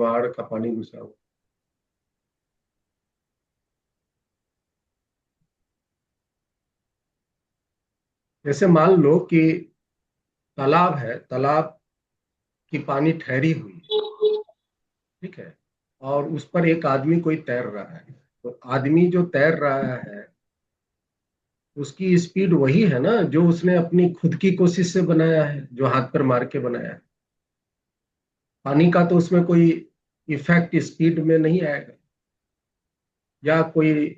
बाढ़ का पानी घुसा हुआ। जैसे मान लो कि तालाब है, तालाब की पानी ठहरी हुई है, ठीक है, और उस पर एक आदमी कोई तैर रहा है। तो आदमी जो तैर रहा है उसकी स्पीड वही है ना जो उसने अपनी खुद की कोशिश से बनाया है, जो हाथ पर मार के बनाया है। पानी का तो उसमें कोई इफेक्ट स्पीड में नहीं आएगा। या कोई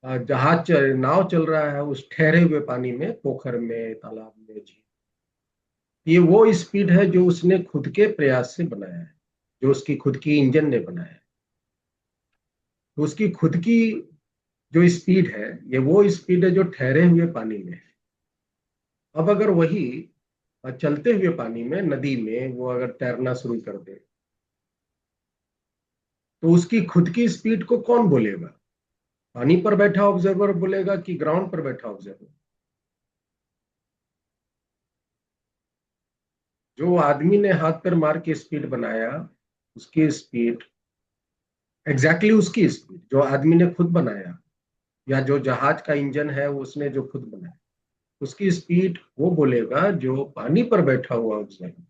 नाव चल रहा है उस ठहरे हुए पानी में, पोखर में, तालाब में, झील, ये वो स्पीड है जो उसने खुद के प्रयास से बनाया है, जो उसकी खुद की इंजन ने बनाया है। तो उसकी खुद की जो स्पीड है ये वो स्पीड है जो ठहरे हुए पानी में है। अब अगर वही चलते हुए पानी में, नदी में वो अगर तैरना शुरू कर दे तो उसकी खुद की स्पीड को कौन बोलेगा? पानी पर बैठा ऑब्जर्वर बोलेगा कि ग्राउंड पर बैठा ऑब्जर्वर? जो आदमी ने हाथ पर मार के स्पीड बनाया उसकी स्पीड, एग्जैक्टली उसकी स्पीड जो आदमी ने खुद बनाया, या जो जहाज का इंजन है उसने जो खुद बनाया, उसकी स्पीड वो बोलेगा जो पानी पर बैठा हुआ ऑब्जर्वर।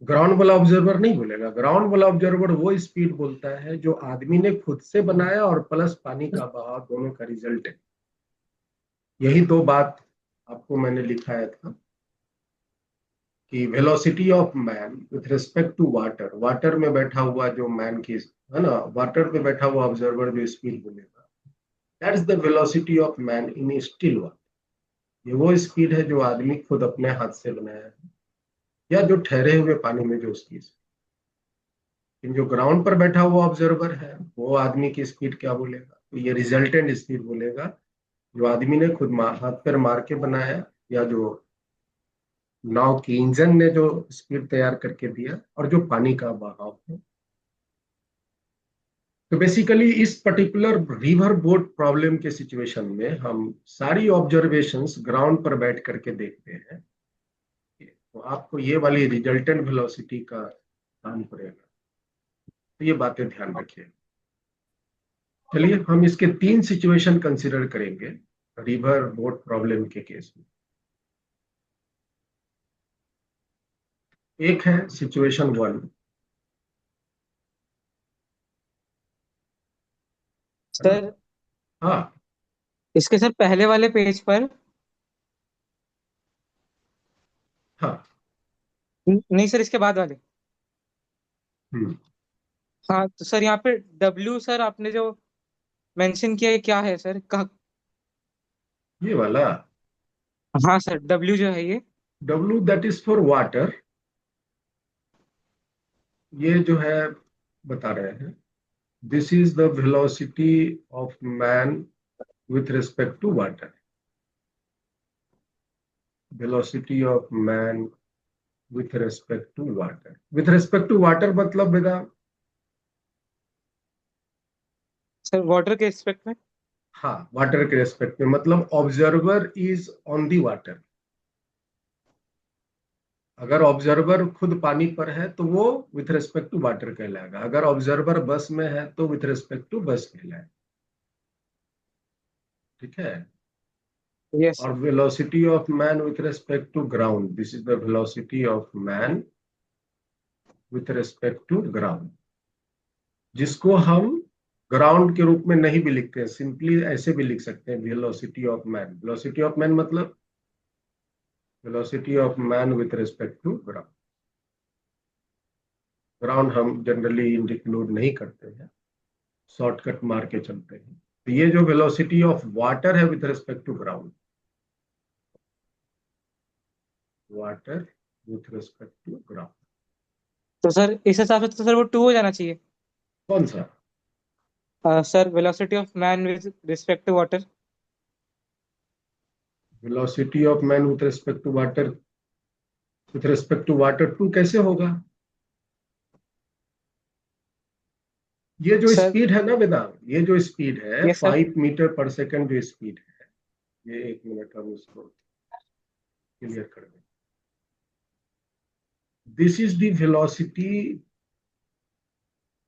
ग्राउंड वाला ऑब्जर्वर नहीं बोलेगा। ग्राउंड वाला ऑब्जर्वर वो स्पीड बोलता है जो आदमी ने खुद से बनाया और प्लस पानी का बहाव, दोनों का रिजल्ट है। यही दो बात आपको मैंने लिखाया था कि velocity of man with respect to water, water में बैठा हुआ जो मैन की है ना, वाटर पे बैठा हुआ ऑब्जर्वर जो स्पीड बोलेगा, that is the velocity of man in still water. ये वो स्पीड है जो आदमी खुद अपने हाथ से बनाया है, या जो ठहरे हुए पानी में जो उसकी स्पीड। लेकिन जो ग्राउंड पर बैठा हुआ ऑब्जर्वर है वो आदमी की स्पीड क्या बोलेगा? तो ये रिजल्टेंट स्पीड बोलेगा जो आदमी ने खुद हाथ पर मार के बनाया, या जो नाव की इंजन ने जो स्पीड तैयार करके दिया, और जो पानी का बहाव है। तो बेसिकली इस पर्टिकुलर रिवर बोट प्रॉब्लम के सिचुएशन में हम सारी ऑब्जर्वेशंस ग्राउंड पर बैठ करके देखते हैं। तो आपको ये वाली रिजल्टेंट वेलोसिटी का ध्यान पड़ेगा, तो ये बातें ध्यान रखिए। चलिए हम इसके तीन सिचुएशन कंसिडर करेंगे रिवर बोट प्रॉब्लम के केस में। एक है सिचुएशन वन। है ना? सर हाँ। इसके सर पहले वाले पेज पर हाँ। नहीं सर, इसके बाद वाले। हम्म। हाँ तो सर यहाँ पे डब्ल्यू सर आपने जो मेंशन किया, ये क्या है सर? कहा? ये वाला हाँ सर, डब्ल्यू जो है ये। W that is for water, ये जो है बता रहे हैं this is the velocity of man with respect to water, velocity of man with respect to water, with respect to water मतलब बेटा, सर वाटर के रिस्पेक्ट में। हाँ वाटर के रेस्पेक्ट में, मतलब observer is on the water. अगर observer खुद पानी पर है तो वो विथ रेस्पेक्ट टू वाटर कहलाएगा। अगर ऑब्जर्वर बस में है तो विथ रेस्पेक्ट टू बस कहलाएगा। ठीक है। यस और sir. Velocity of man with respect to ground, this is the velocity of man with respect to ground, जिसको हम ग्राउंड के रूप में नहीं भी लिखते हैं, सिंपली ऐसे भी लिख सकते हैं velocity of man. Velocity of man मतलब velocity of man with respect to ground. Ground हम जनरली इंक्लूड नहीं करते हैं, शॉर्टकट मार के चलते हैं। तो ये जो वेलोसिटी ऑफ वाटर है with respect to ground, water with respect to ground. तो सर इस हिसाब से तो सर वो टू हो जाना चाहिए। कौन सा? Sir velocity of man with respect to water. Velocity of man with respect to water, with respect to water टू कैसे होगा? ये जो सर स्पीड है ना वेदांत, ये जो स्पीड है यस सर। 5 मीटर पर सेकंड जो स्पीड है, ये एक मिनट हम इसको क्लियर कर दें। This is the velocity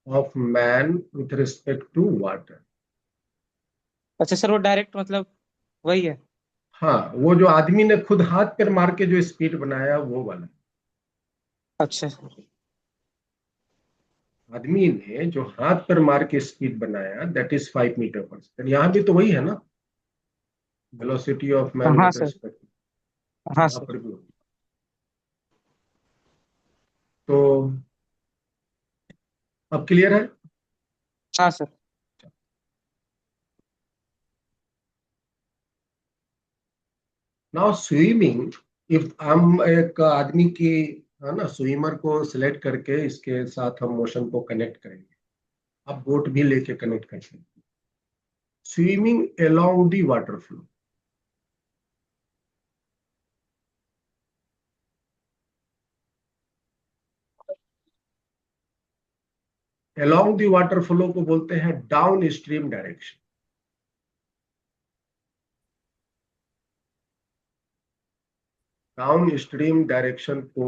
of man with respect to water. अच्छा सर, वो डायरेक्ट मतलब वही है। हाँ, वो जो आदमी ने खुद हाथ पैर मार के जो स्पीड बनाया वो वाला। अच्छा। आदमी ने जो हाथ पैर मार के स्पीड बनाया दैट इज 5 मीटर पर सेकेंड। यहाँ भी तो वही है ना, वेलोसिटी ऑफ मैन हाँ विथ सर। रिस्पेक्ट। हाँ यहाँ सर। पर भी तो अब क्लियर है। हाँ सर। नाउ स्विमिंग, इफ हम एक आदमी की, है ना, स्विमर को सिलेक्ट करके इसके साथ हम मोशन को कनेक्ट करेंगे। आप बोट भी लेके कनेक्ट कर सकते हैं। Swimming along the water flow, along the water flow को बोलते हैं down stream direction. Down stream direction को,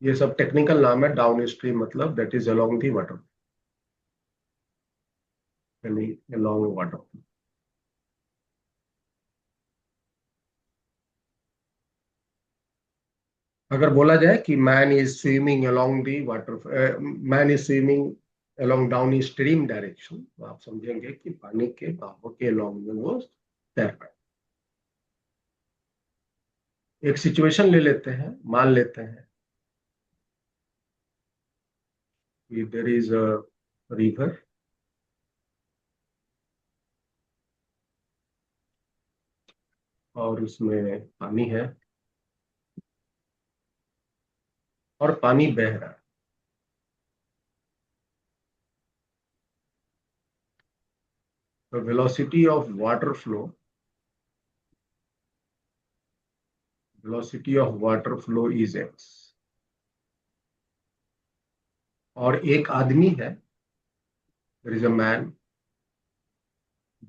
ये सब टेक्निकल नाम है। डाउन स्ट्रीम मतलब that is along the water, यानी अलोंग वाटर। अगर बोला जाए कि man is swimming along the water, man is swimming along down stream direction, तो आप समझेंगे कि पानी के बहाव के अलोंग में वो तैर रहा है। एक सिचुएशन ले लेते हैं, मान लेते हैं कि देर इज अ रिवर, और उसमें पानी है और पानी बह रहा है। तो velocity of water flow is x. और एक आदमी है, there is a man,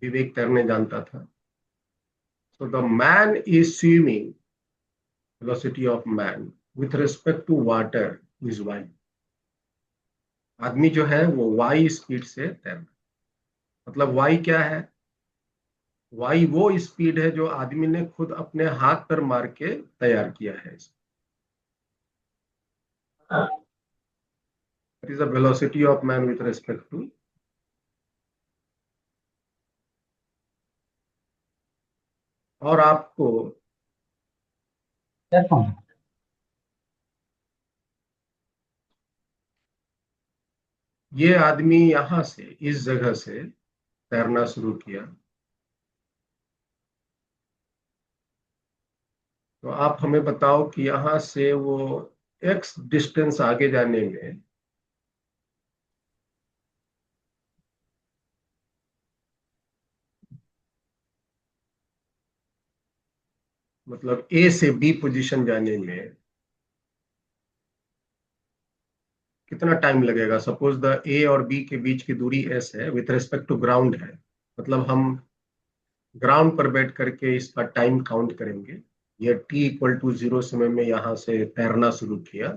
Vivek तैरने जानता था। So the man is swimming, velocity of man with respect to water is y. आदमी जो है वो वाई स्पीड से तैर रहा है। मतलब वाई क्या है? वाई वो स्पीड है जो आदमी ने खुद अपने हाथ पर मार के तैयार किया है। That is the velocity of man with respect to। और आपको ये आदमी यहां से, इस जगह से तैरना शुरू किया, तो आप हमें बताओ कि यहां से वो एक्स डिस्टेंस आगे जाने में, मतलब ए से बी पोजीशन जाने में कितना टाइम लगेगा? सपोज द ए और बी के बीच की दूरी एस है, विथ रिस्पेक्ट टू ग्राउंड है। मतलब हम ग्राउंड पर बैठ करके इसका टाइम काउंट करेंगे। ये t = 0 समय में यहाँ से तैरना शुरू किया,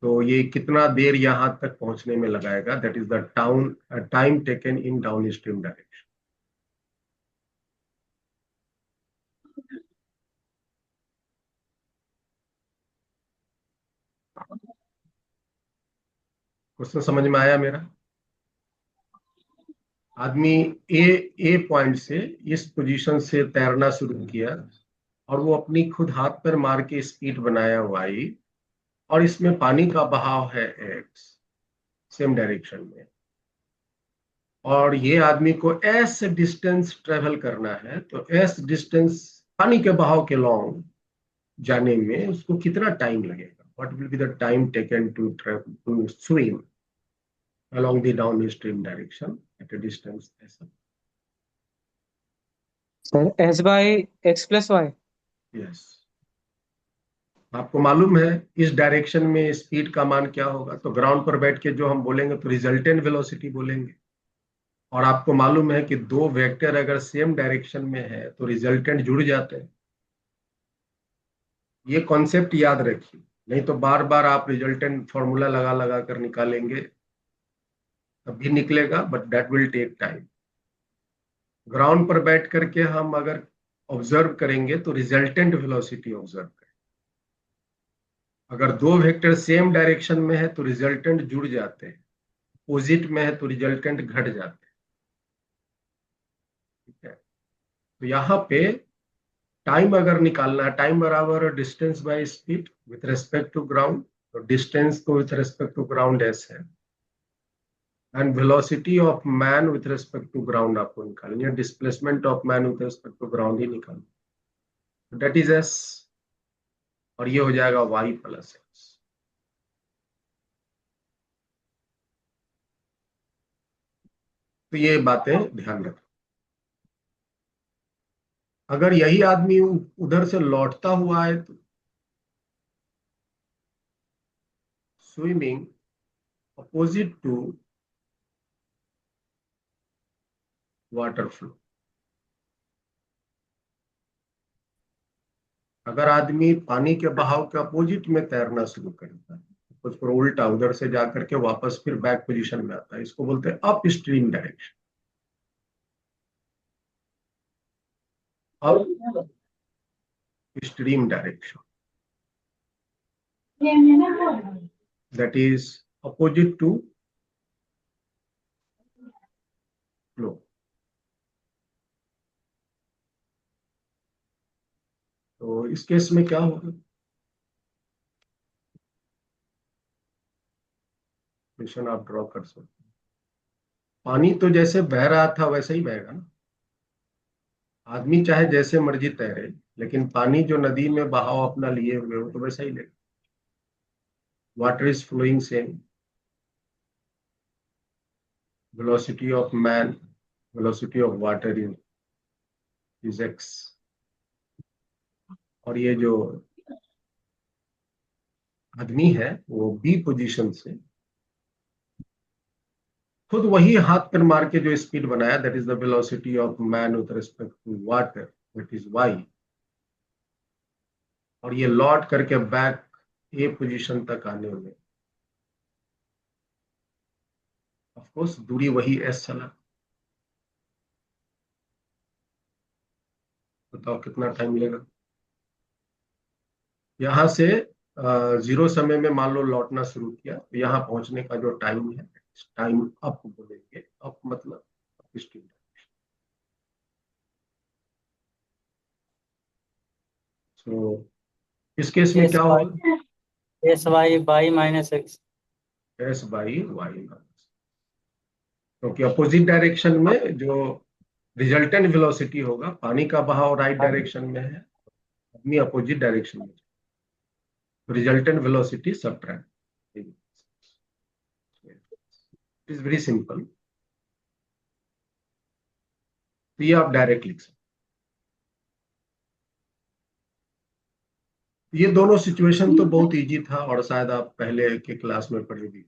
तो ये कितना देर यहाँ तक पहुंचने में लगाएगा? That is the time taken in down stream direction. Question समझ में आया मेरा? आदमी ए ए पॉइंट से, इस पोजीशन से तैरना शुरू किया, और वो अपनी खुद हाथ पर मार के स्पीड बनाया वाई, और इसमें पानी का बहाव है एक्स, सेम डायरेक्शन में। और ये आदमी को एस डिस्टेंस ट्रेवल करना है, तो एस डिस्टेंस पानी के बहाव के लॉन्ग जाने में उसको कितना टाइम लगेगा? What will be the time taken to swim along the downstream direction at a distance ऐसा। Sir S/X+Y। यस। आपको मालूम है इस डायरेक्शन में स्पीड का मान क्या होगा? तो ग्राउंड पर बैठ के जो हम बोलेंगे तो रिजल्टेंट वेलोसिटी बोलेंगे। और आपको मालूम है कि दो वेक्टर अगर सेम डायरेक्शन में है तो रिजल्टेंट जुड़ जाते हैं। ये कॉन्सेप्ट याद रखिए, नहीं तो बार बार आप रिजल्टेंट फॉर्मूला लगा लगा कर निकालेंगे, तभी निकलेगा, but that will take time. Ground पर बैठ करके हम अगर ऑब्जर्व करेंगे तो रिजल्टेंट वेलोसिटी ऑब्जर्व करेंगे। अगर दो वेक्टर सेम डायरेक्शन में है तो रिजल्टेंट जुड़ जाते हैं, अपोजिट में है तो रिजल्टेंट घट जाते हैं। ठीक है, तो यहाँ पे टाइम अगर निकालना है, टाइम बराबर distance by speed with respect to ground, तो डिस्टेंस को with respect to ground S है, and velocity of man with respect to ground आपको निकालनी है, displacement of man with respect to ground ही निकालना, दैट इज एस, और ये हो जाएगा वाई प्लस एक्स। तो ये बातें ध्यान रखें। अगर यही आदमी उधर से लौटता हुआ है तो swimming opposite to water flow, अगर आदमी पानी के बहाव के अपोजिट में तैरना शुरू करता है, कुछ पर उल्टा उधर से जाकर के वापस फिर बैक पोजीशन में आता है, इसको बोलते हैं upstream direction. Upstream direction, that is opposite to flow. तो इस केस में क्या होगा, क्वेश्चन आप ड्रॉ कर सकते हैं। पानी तो जैसे बह रहा था वैसे ही बहेगा ना, आदमी चाहे जैसे मर्जी तैरे, लेकिन पानी जो नदी में बहाव अपना लिए हुए हो तो वैसा ही लेगा। Water is flowing same, velocity of man, velocity of water is x, और ये जो आदमी है वो बी पोजीशन से खुद वही हाथ पर मार के जो स्पीड बनाया, that is the velocity of man with respect to water, that is y, और ये लौट करके बैक ए पोजीशन तक आने में ऑफ कोर्स दूरी वही एस चला। बताओ कितना टाइम लेगा यहाँ से, जीरो समय में मान लो लौटना शुरू किया तो यहाँ पहुंचने का जो टाइम है, टाइम अप बोलेंगे, अप मतलब स्पीड। तो इस केस में एस क्या होगा, y s y by minus x. S by y minus, क्योंकि अपोजिट डायरेक्शन में जो रिजल्टेंट वेलोसिटी होगा, पानी का बहाव राइट डायरेक्शन में है, आदमी अपोजिट डायरेक्शन में, तो resultant velocity subtract, is very simple. तो ये आप डायरेक्ट लिख सकते, ये दोनों सिचुएशन तो बहुत इजी था और शायद आप पहले के क्लास में पढ़े भी।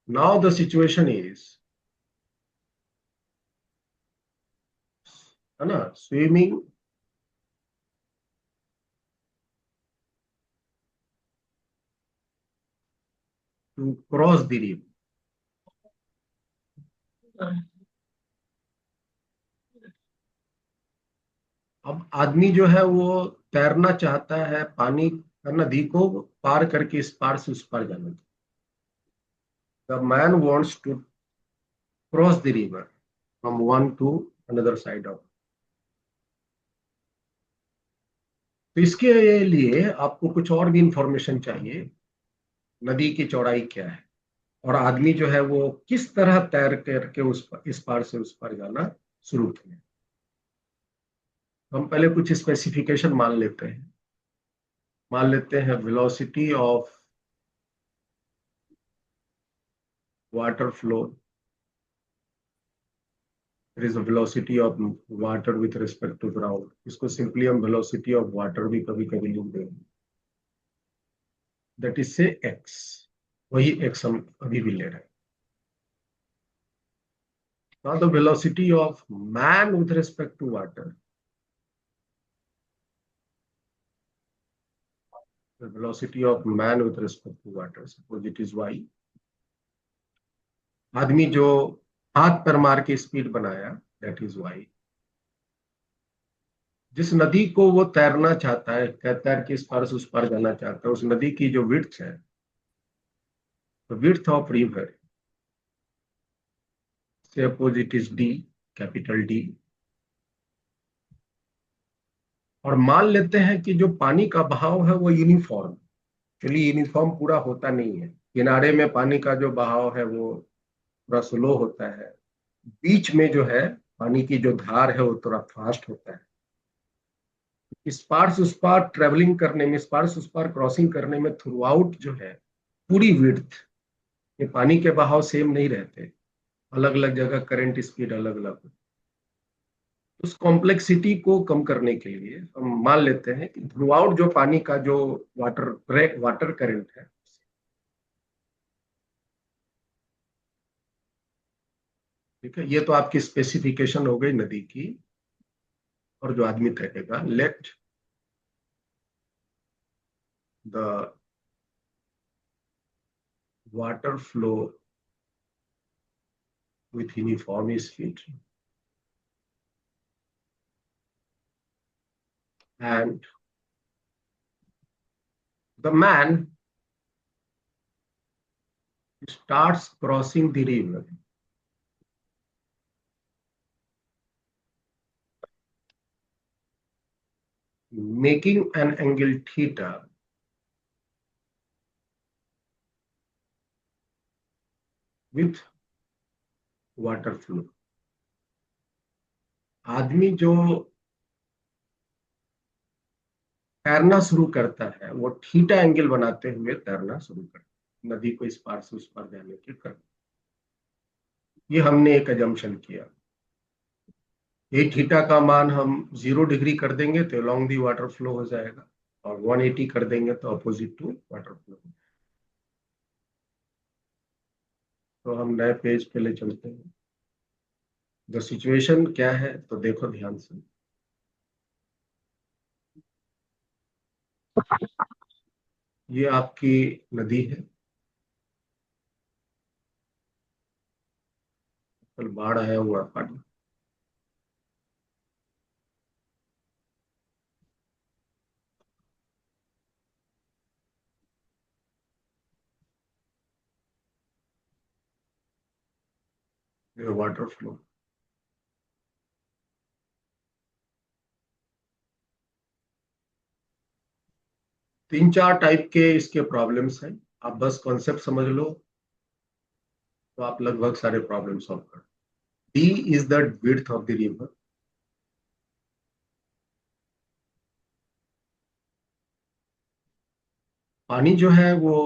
नाउ द सिचुएशन इज, है ना, swimming to cross the river. अब आदमी जो है वो तैरना चाहता है, पानी नदी को पार करके इस पार से उस पार जाना। The man wants to cross the river from one to another side of. तो इसके लिए आपको कुछ और भी इंफॉर्मेशन चाहिए, नदी की चौड़ाई क्या है और आदमी जो है वो किस तरह तैर करके उस पार, इस पार से उस पार जाना शुरू किया। हम पहले कुछ स्पेसिफिकेशन मान लेते हैं। मान लेते हैं velocity of water flow, there is a velocity of water with respect to ground, इसको सिंपली हम velocity of water भी कभी कभी लिख देंगे, दैट इज से x, वही x हम अभी भी ले रहे हैं। now the velocity of man with respect to water, the velocity of man with respect to water, suppose it is y, आदमी जो हाथ पर मार के स्पीड बनाया, दैट इज वाई। जिस नदी को वो तैरना चाहता है, तैर के इस पार से उस पार जाना चाहता है, उस नदी की जो विड्थ है, तो विड्थ ऑफ रिवर से opposite is D, capital D. और मान लेते हैं कि जो पानी का बहाव है वो यूनिफॉर्म, एक्चुअली यूनिफॉर्म पूरा होता नहीं है। किनारे में पानी का जो बहाव है वो थोड़ा स्लो होता है, बीच में जो है पानी की जो धार है वो थोड़ा फास्ट होता है। इस पार से उस पार ट्रेवलिंग करने में, इस पार से उस पार क्रॉसिंग करने में थ्रू आउट जो है पूरी विड्थ, ये पानी के बहाव सेम नहीं रहते, अलग अलग जगह करंट स्पीड अलग अलग। उस कॉम्प्लेक्सिटी को कम करने के लिए हम मान लेते हैं कि थ्रू आउट जो पानी का जो वाटर करंट है, ठीक है, ये तो आपकी स्पेसिफिकेशन हो गई नदी की। और जो आदमी कहेगा let the water flow with uniform speed and the man starts crossing the river, making an angle theta with water flow। आदमी जो तैरना शुरू करता है वो थीटा एंगल बनाते हुए तैरना शुरू करता है, नदी को इस पार से उस पार जाने के कर। ये हमने एक अजम्पशन किया, ये थीटा का मान हम 0 डिग्री कर देंगे तो अलोंग दी वाटर फ्लो हो जाएगा, और 180 कर देंगे तो अपोजिट टू वाटर फ्लो। तो हम नए पेज पे ले चलते हैं। द सिचुएशन क्या है तो देखो ध्यान से। ये आपकी नदी है, कल बाढ़ आया हुआ पानी, वाटर फ्लो। 3-4 टाइप के इसके प्रॉब्लम्स हैं, आप बस कॉन्सेप्ट समझ लो तो आप लगभग सारे प्रॉब्लम सॉल्व कर। D is the width of the river. पानी जो है वो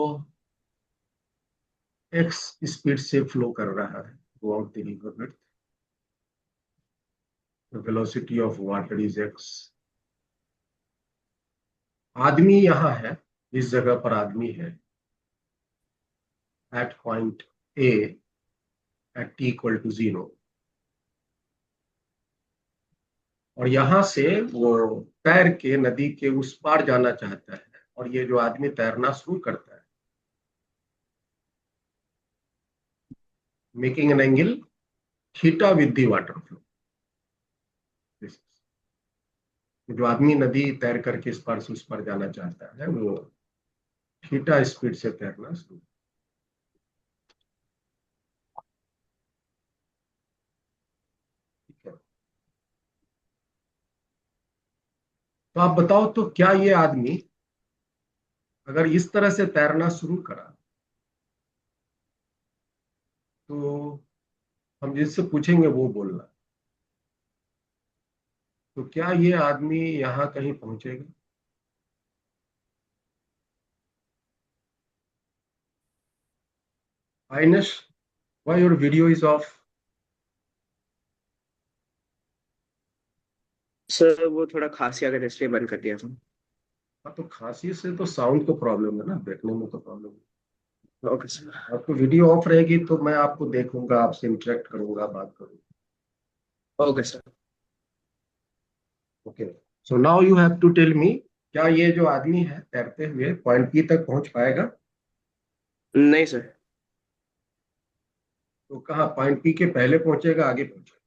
एक्स स्पीड से फ्लो कर रहा है throughout the river width. The velocity of water is x. आदमी यहाँ है, इस जगह पर आदमी है at point A at T equal to 0। और यहां से वो तैर के नदी के उस पार जाना चाहता है, और ये जो आदमी तैरना शुरू करता है, making an angle theta with the water flow. जो आदमी नदी तैर करके इस पार से उस पार जाना चाहता है वो थीटा स्पीड से तैरना शुरू। ठीक है, तो आप बताओ तो क्या ये आदमी अगर इस तरह से तैरना शुरू करा तो हम जिससे पूछेंगे वो बोलना, तो क्या ये आदमी यहाँ कहीं पहुंचेगा? Ainesh, why your video is off? Sir वो थोड़ा खांसी आ गया था इसलिए बंद कर दिया था। हाँ, तो खांसी से तो साउंड को प्रॉब्लम है ना, देखने में तो प्रॉब्लम है। Okay sir. आपको वीडियो ऑफ रहेगी तो मैं आपको देखूंगा, आपसे इंटरेक्ट करूंगा, बात करूंगा। Okay sir. Okay, so now you have to tell me, क्या ये जो आदमी है तैरते हुए पॉइंट पी तक पहुंच पाएगा? नहीं सर। तो कहाँ पॉइंट पी के पहले पहुंचेगा, आगे पहुंचेगा?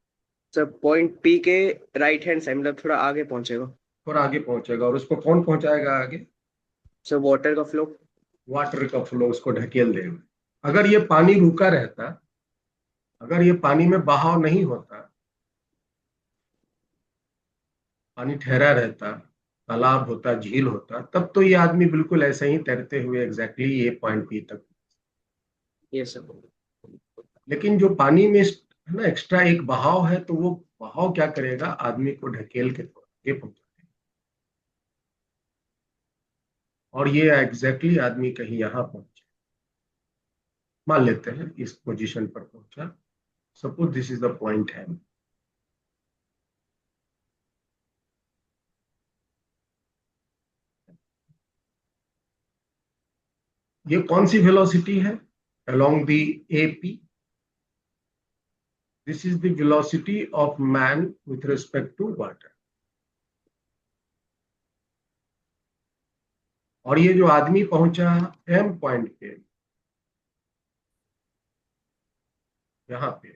सर पॉइंट पी के राइट हैंड साइड, मतलब थोड़ा आगे पहुंचेगा। और आगे पहुंचेगा, और उसको कौन पहुंचाएगा आगे? सर वाटर का फ्लो। वाटर का फ्लो उसको ढकेल देगा। अगर ये पानी रुका रहता, अगर ये पानी में बहाव नहीं होता, पानी ठहरा रहता, तालाब होता, झील होता, तब तो ये आदमी बिल्कुल ऐसे ही तैरते हुए एग्जैक्टली ये पॉइंट पी तक। ये सर। लेकिन जो पानी में है ना एक्स्ट्रा एक बहाव है, तो वो बहाव क्या करेगा, आदमी को ढकेल के आगे पहुंचा देगा। और ये एग्जैक्टली आदमी कहीं यहाँ पहुंचे, मान लेते हैं इस पोजीशन पर पहुंचा। Suppose this is the point है। ये कौन सी वेलोसिटी है along the AP? This is the velocity of man with respect to water. और ये जो आदमी पहुंचा एम पॉइंट पे, यहाँ पे,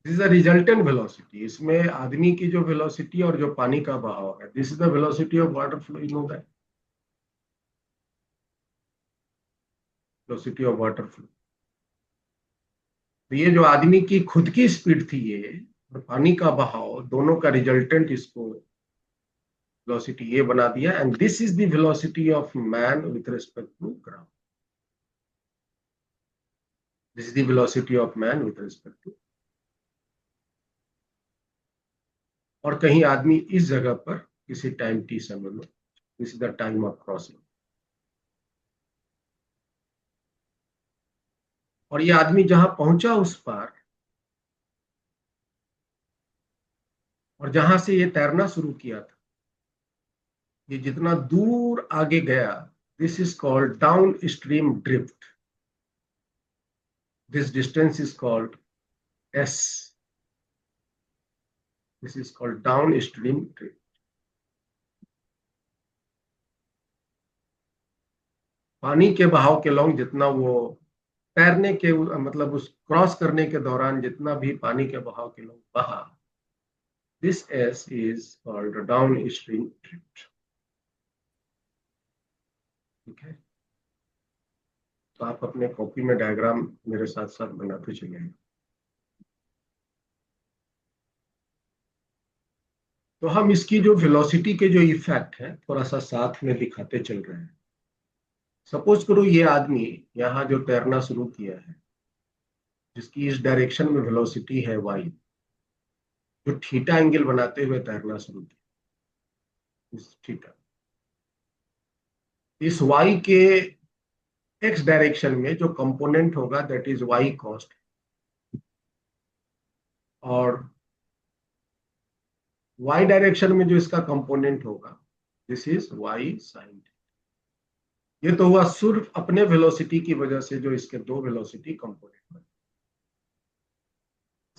this is the resultant velocity. इसमें आदमी की जो वेलोसिटी और जो पानी का बहाव है, this is the velocity of water flow, you know that, velocity of water flow. तो ये जो आदमी की खुद की स्पीड थी ये, और पानी का बहाव, दोनों का रिजल्टेंट इसको वेलोसिटी ये बना दिया। And this is the velocity of man with respect to ground. This is the velocity of man with respect to. और कहीं आदमी इस जगह पर किसी टाइम टी समय में, this is the time of crossing. और ये आदमी जहां पहुंचा उस पार, और जहां से ये तैरना शुरू किया था, ये जितना दूर आगे गया, this is called down stream drift. This distance is called S. This is called down stream drift. पानी के बहाव के लॉन्ग जितना वो तैरने के मतलब उस क्रॉस करने के दौरान जितना भी पानी के बहाव के लॉन्ग बहा, this S is called down stream drift. ठीक है, तो आप अपने कॉपी में डायग्राम मेरे साथ साथ बनाते चलिए। तो हम इसकी जो वेलोसिटी के जो इफेक्ट है थोड़ा सा साथ में दिखाते चल रहे हैं। सपोज करो ये आदमी यहाँ जो तैरना शुरू किया है, जिसकी इस डायरेक्शन में वेलोसिटी है वाई, जो थीटा एंगल बनाते हुए तैरना शुरू किया, इस थीटा, इस वाई के एक्स डायरेक्शन में जो कंपोनेंट होगा दैट इज वाई कॉस्ट, और वाई डायरेक्शन में जो इसका कंपोनेंट होगा दिस इज वाई साइन। ये तो हुआ सिर्फ अपने वेलोसिटी की वजह से जो इसके दो वेलोसिटी कंपोनेंट बने।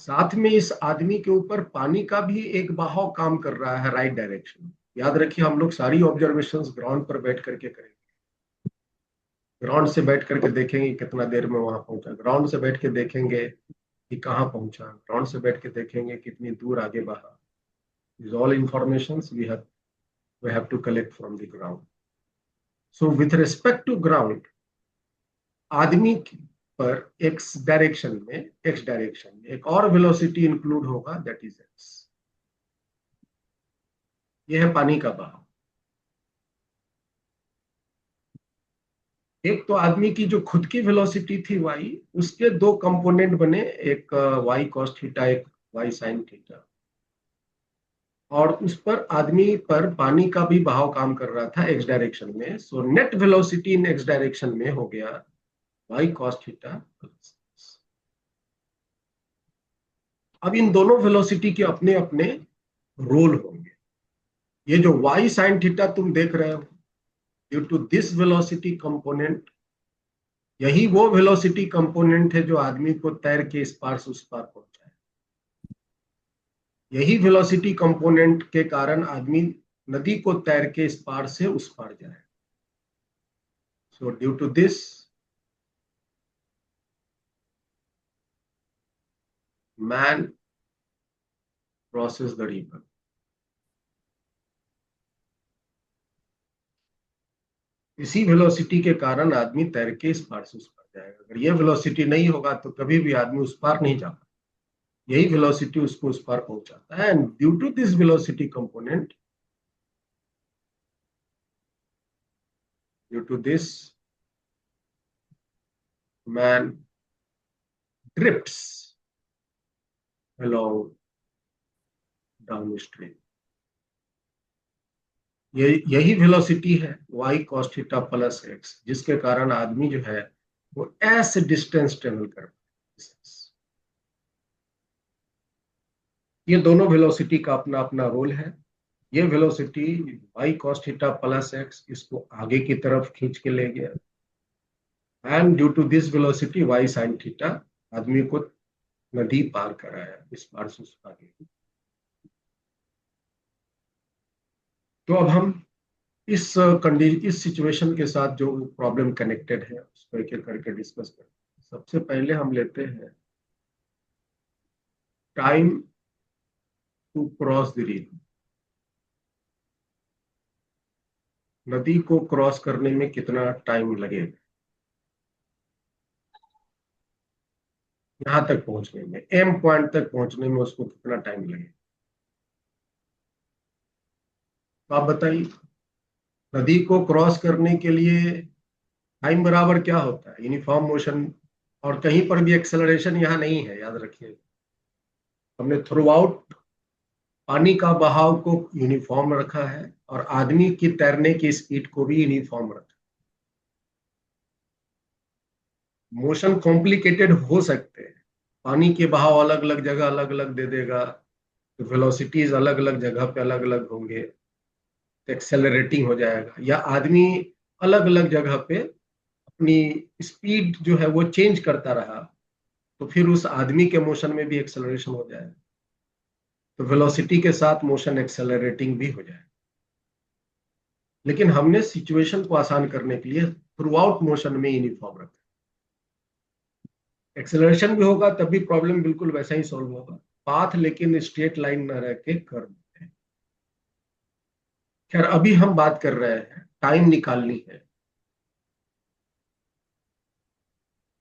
साथ में इस आदमी के ऊपर पानी का भी एक बहाव काम कर रहा है राइट डायरेक्शन में। याद रखिए हम लोग सारी ऑब्जर्वेशंस ग्राउंड पर बैठ करके करेंगे। ग्राउंड से बैठ करके देखेंगे कितना देर में वहां पहुंचा, ग्राउंड से बैठ के देखेंगे कि कहाँ पहुंचा, ग्राउंड से बैठ के देखेंगे कितनी दूर आगे बढ़ा। These all informations we have to collect from the ground. So with respect to ground, आदमी पर एक्स डायरेक्शन में एक और वेलोसिटी इंक्लूड होगा दैट इज एक्स। यह है पानी का बहाव। एक तो आदमी की जो खुद की वेलोसिटी थी वाई, उसके दो कंपोनेंट बने, एक वाई कॉस थीटा, एक वाई साइन थीटा। और उस पर आदमी पर पानी का भी बहाव काम कर रहा था एक्स डायरेक्शन में। सो नेट वेलोसिटी इन एक्स डायरेक्शन में हो गया वाई कॉस थीटा प्लस। अब इन दोनों वेलोसिटी के अपने अपने रोल होंगे। ये जो वाई साइन थीटा तुम देख रहे हो, due to this velocity component, यही वो वेलोसिटी कंपोनेंट है जो आदमी को तैर के इस पार से उस पार पहुंचा है। यही वेलोसिटी कंपोनेंट के कारण आदमी नदी को तैर के इस पार से उस पार जाए। So due to this man crosses the river. इसी वेलोसिटी के कारण आदमी तैर के इस पार से उस पार जाएगा। अगर ये वेलोसिटी नहीं होगा तो कभी भी आदमी उस पार नहीं जा पाता। यही वेलोसिटी उसको उस पार पहुंचाता है। And due to this velocity component, due to this man drifts along downstream। यही वेलोसिटी है y cos theta plus x, जिसके कारण आदमी जो है वो ऐसे डिस्टेंस ट्रेवल कर पाए। ये दोनों वेलोसिटी का अपना अपना रोल है। ये velocity y cos theta plus x इसको आगे की तरफ खींच के ले गया, and due to this velocity y sin theta आदमी को नदी पार कराया, इस पार से उस पार। तो अब हम इस सिचुएशन के साथ जो प्रॉब्लम कनेक्टेड है उसको एक एक करके डिस्कस करते हैं। सबसे पहले हम लेते हैं time to cross the river. नदी को क्रॉस करने में कितना टाइम लगेगा, यहां तक पहुंचने में, एम पॉइंट तक पहुंचने में उसको कितना टाइम लगेगा। तो आप बताइए, नदी को क्रॉस करने के लिए टाइम बराबर क्या होता है, यूनिफॉर्म मोशन। और कहीं पर भी एक्सेलरेशन यहाँ नहीं है, याद रखिए। हमने थ्रू आउट पानी का बहाव को यूनिफॉर्म रखा है और आदमी की तैरने की स्पीड को भी यूनिफॉर्म रखा है। मोशन कॉम्प्लिकेटेड हो सकते हैं, पानी के बहाव अलग अलग जगह अलग अलग दे देगा, तो वेलोसिटीज अलग अलग जगह पे अलग अलग होंगे, तो एक्सेलरेटिंग हो जाएगा। या आदमी अलग अलग जगह पे अपनी स्पीड जो है वो चेंज करता रहा, तो फिर उस आदमी के मोशन में भी एक्सेलरेशन हो जाएगा, तो वेलोसिटी के साथ मोशन एक्सेलरेटिंग भी हो जाएगा। लेकिन हमने सिचुएशन को आसान करने के लिए थ्रू आउट मोशन में यूनिफॉर्म रखा। एक्सेलरेशन भी होगा तब भी प्रॉब्लम बिल्कुल वैसा ही सॉल्व होगा, पाथ लेकिन स्ट्रेट लाइन न रह के कर्व है। खैर, अभी हम बात कर रहे हैं टाइम निकालनी है।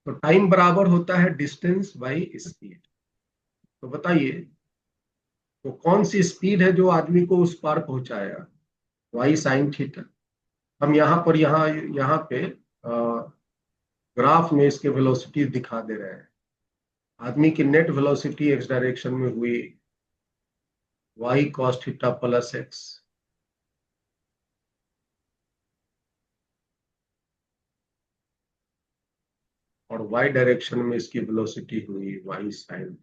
तो टाइम बराबर होता है डिस्टेंस बाई स्पीड। तो बताइए, तो कौन सी स्पीड है जो आदमी को उस पार पहुंचाएगा, वाई साइन थीटा। हम यहाँ पे ग्राफ में इसके वेलोसिटी दिखा दे रहे हैं। आदमी की नेट वेलोसिटी एक्स डायरेक्शन में हुई y cos theta plus x, और वाई डायरेक्शन में इसकी वेलोसिटी हुई वाई साइन।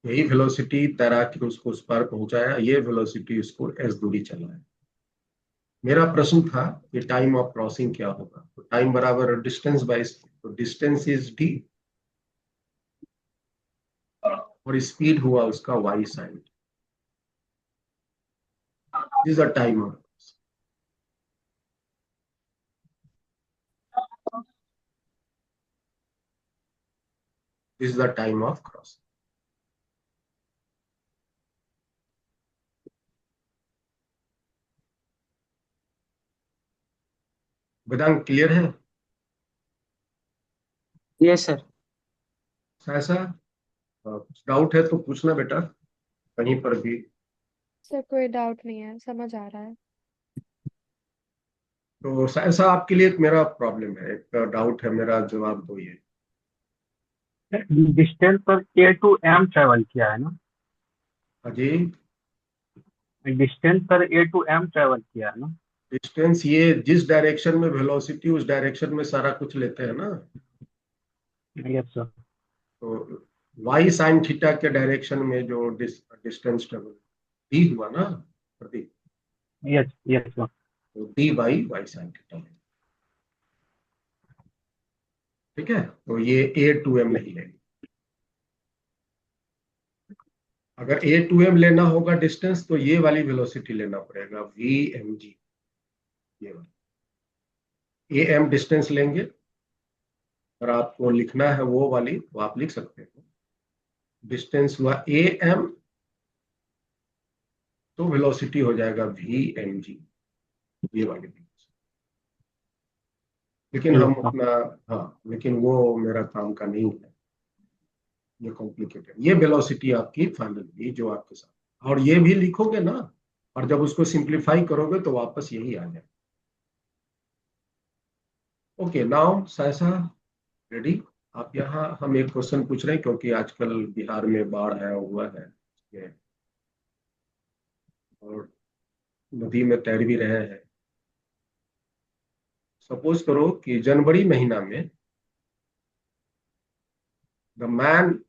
यही वेलोसिटी तैराक उसको उस पार पहुंचाया, ये वेलोसिटी उसको एस दूरी चलाया। मेरा प्रश्न था कि टाइम ऑफ क्रॉसिंग क्या होगा। तो टाइम बराबर डिस्टेंस बाय स्पीड, तो डिस्टेंस इज डी और स्पीड हुआ उसका y sine. This the time of, this is the time of crossing. Vedant clear है? Yes sir. ऐसा कुछ डाउट है तो पूछना बेटा, कहीं पर भी। सर कोई डाउट नहीं है, समझ आ रहा है। तो ऐसा आपके लिए एक मेरा प्रॉब्लम है, एक डाउट है मेरा, जवाब दो ये। डिस्टेंस पर ए टू एम ट्रेवल किया है ना, अजी, डिस्टेंस पर ए टू एम ट्रेवल किया है ना। डिस्टेंस ये जिस डायरेक्शन में वेलोसिटी उस डायरेक्शन में सारा कुछ लेते हैं ना। Yes sir. तो वाई साइन थीटा के डायरेक्शन में जो डिस्टेंस ट्रेवल डी हुआ ना प्रतीक, यस यस सर। तो D by y sine theta. ठीक है, तो ये ए टू एम नहीं लेंगे। अगर ए टू एम लेना होगा डिस्टेंस, तो ये वाली वेलोसिटी लेना पड़ेगा, वी एम जी। ये वाली ए एम डिस्टेंस लेंगे, अगर आपको लिखना है वो वाली तो आप लिख सकते हो। डिस्टेंस हुआ ए एम, तो वेलोसिटी हो जाएगा वी एम जी, ये वाली velocity। लेकिन हम यस सर। अपना, हाँ लेकिन वो मेरा काम का नहीं है, ये कॉम्प्लिकेटेड। ये वेलोसिटी आपकी फाइनल हुई जो आपके साथ, और ये भी लिखोगे ना, और जब उसको सिंप्लीफाई करोगे तो वापस यही आ जाए। Okay now Saisha, ready? आप यहाँ, हम एक क्वेश्चन पूछ रहे हैं क्योंकि आजकल बिहार में बाढ़ आया हुआ है और नदी में तैर भी रहे हैं। सपोज करो कि जनवरी महीना में द मैन,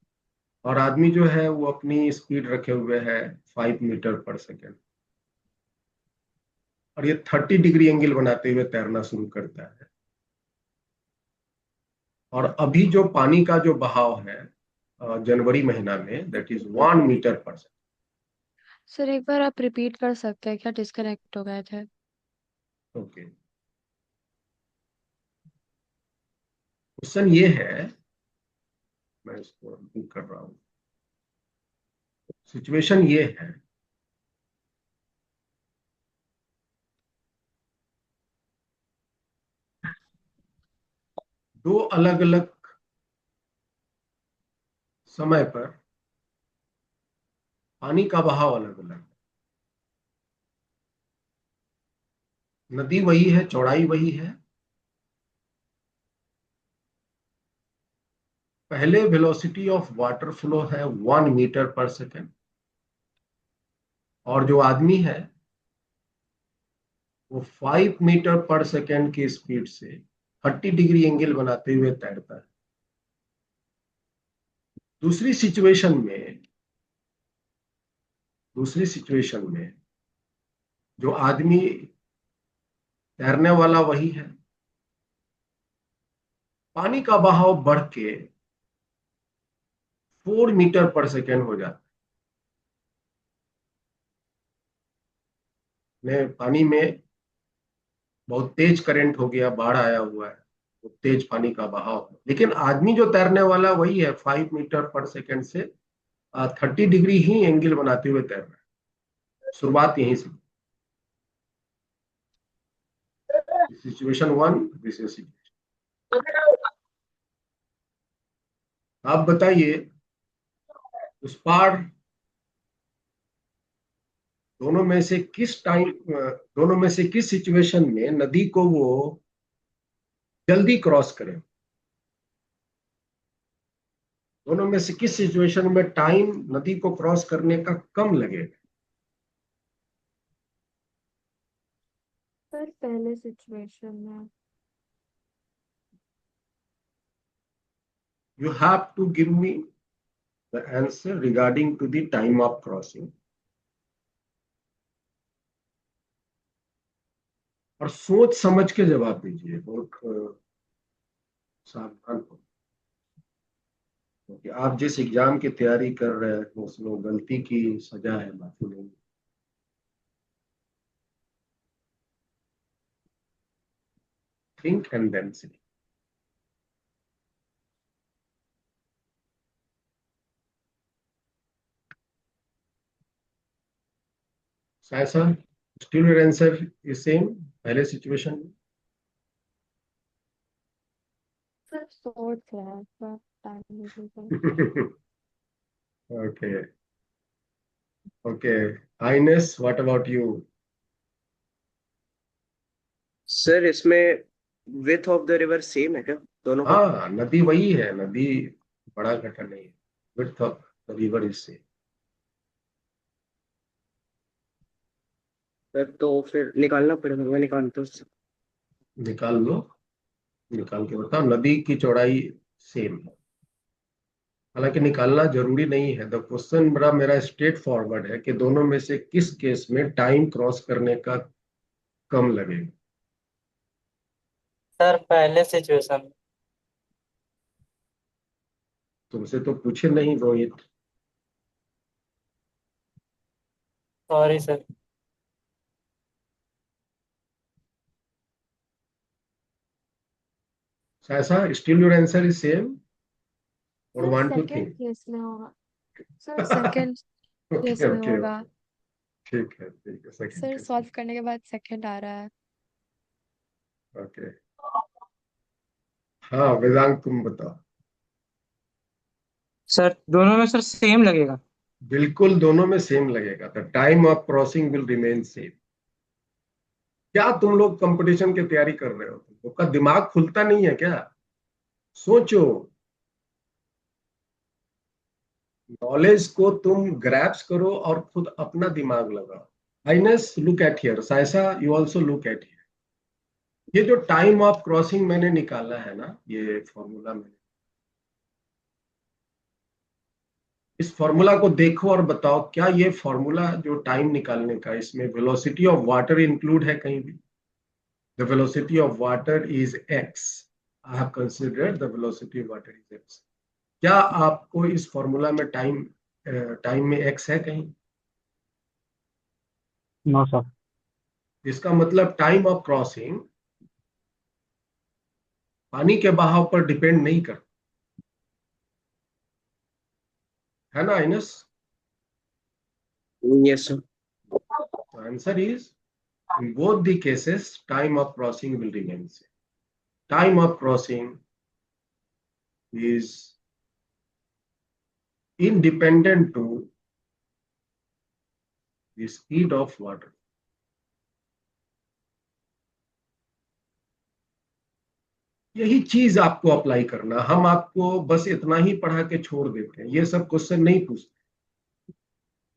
और आदमी जो है वो अपनी स्पीड रखे हुए है 5 मीटर पर सेकेंड, और ये 30 डिग्री एंगल बनाते हुए तैरना शुरू करता है। और अभी जो पानी का जो बहाव है जनवरी महीना में, दैट इज 1 मीटर पर सेकेंड। सर एक बार आप रिपीट कर सकते हैं क्या? डिस्कनेक्ट हो गए थे। ओके, क्वेश्चन ये है, मैं इसको रिपीट कर रहा हूँ। सिचुएशन ये है, दो अलग अलग समय पर पानी का बहाव अलग अलग है। नदी वही है, चौड़ाई वही है। पहले वेलोसिटी ऑफ वाटर फ्लो है 1 मीटर पर सेकेंड, और जो आदमी है वो 5 मीटर पर सेकेंड की स्पीड से 30 डिग्री एंगल बनाते हुए तैरता है। दूसरी सिचुएशन में, दूसरी सिचुएशन में जो आदमी, तैरने वाला वही है, पानी का बहाव बढ़ के 4 मीटर पर सेकेंड हो जाता है। पानी में बहुत तेज करंट हो गया, बाढ़ आया हुआ है, तो तेज पानी का बहाव है, लेकिन आदमी जो तैरने वाला वही है, 5 मीटर पर सेकेंड से 30 डिग्री ही एंगल बनाते हुए तैर रहा है। शुरुआत यहीं से, situation one, this is situation. आप बताइए, उस पार दोनों में से किस टाइम, दोनों में से किस सिचुएशन में नदी को वो जल्दी क्रॉस करें? दोनों में से किस सिचुएशन में टाइम नदी को क्रॉस करने का कम लगेगा? सर पहले सिचुएशन में। You have to give me the answer regarding to the time of crossing, और सोच समझ के जवाब दीजिए, बहुत सावधान हो, क्योंकि आप जिस एग्जाम की तैयारी कर रहे हैं उसमें गलती की सजा है, बाकी नहीं। थिंक एंड देन से। ऐसा still your answer is same पहले सिचुएशन में? सर सोच रहा है पर टाइम नहीं। Okay, okay. Ainesh, what about you? Sir इसमें width of the river same है क्या दोनों का? हाँ, नदी वही है, नदी बड़ा घटा नहीं है। Width of the river is same. Sir तो फिर निकालना पड़ेगा, मैं निकालता हूँ। निकाल लो, निकाल के बताओ। नदी की चौड़ाई सेम है, हालांकि निकालना जरूरी नहीं है। द क्वेश्चन बड़ा मेरा स्ट्रेट फॉरवर्ड है कि दोनों में से किस केस में टाइम क्रॉस करने का कम लगेगा। सर पहले सिचुएशन। तुमसे तो पूछे नहीं रोहित। Sorry sir. ऐसा still your answer is same और sir want to second think? Case में होगा। सर सेकंड केस ओके में ओके होगा। ओके, ठीक है, सेकंड सर केस में। सॉल्व करने के बाद सेकंड आ रहा है। ओके, हाँ वेदांत तुम बताओ। सर दोनों में सर सेम लगेगा। बिल्कुल दोनों में सेम लगेगा, the time of crossing will remain same. क्या तुम लोग कंपटीशन की तैयारी कर रहे हो? तुम लोग का दिमाग खुलता नहीं है क्या? सोचो, नॉलेज को तुम ग्रैब्स करो और खुद अपना दिमाग लगाओ। Ainesh look at here, Saisha you also look at here. ये जो टाइम ऑफ क्रॉसिंग मैंने निकाला है ना, ये फॉर्मूला मैंने, इस फॉर्मूला को देखो और बताओ क्या ये फॉर्मूला जो टाइम निकालने का, इसमें वेलोसिटी ऑफ वाटर इंक्लूड है कहीं भी? The velocity of water is x. I have considered the velocity of water is x. क्या आपको इस फॉर्मूला में टाइम टाइम में एक्स है कहीं? No sir. इसका मतलब टाइम ऑफ क्रॉसिंग पानी के बहाव पर डिपेंड नहीं करता है ना आइनस? Yes, sir. तो answer is in both the cases time of crossing will remain same. Time of crossing is independent to the speed of water. यही चीज आपको अप्लाई करना। हम आपको बस इतना ही पढ़ा के छोड़ देते हैं, ये सब क्वेश्चन नहीं पूछते।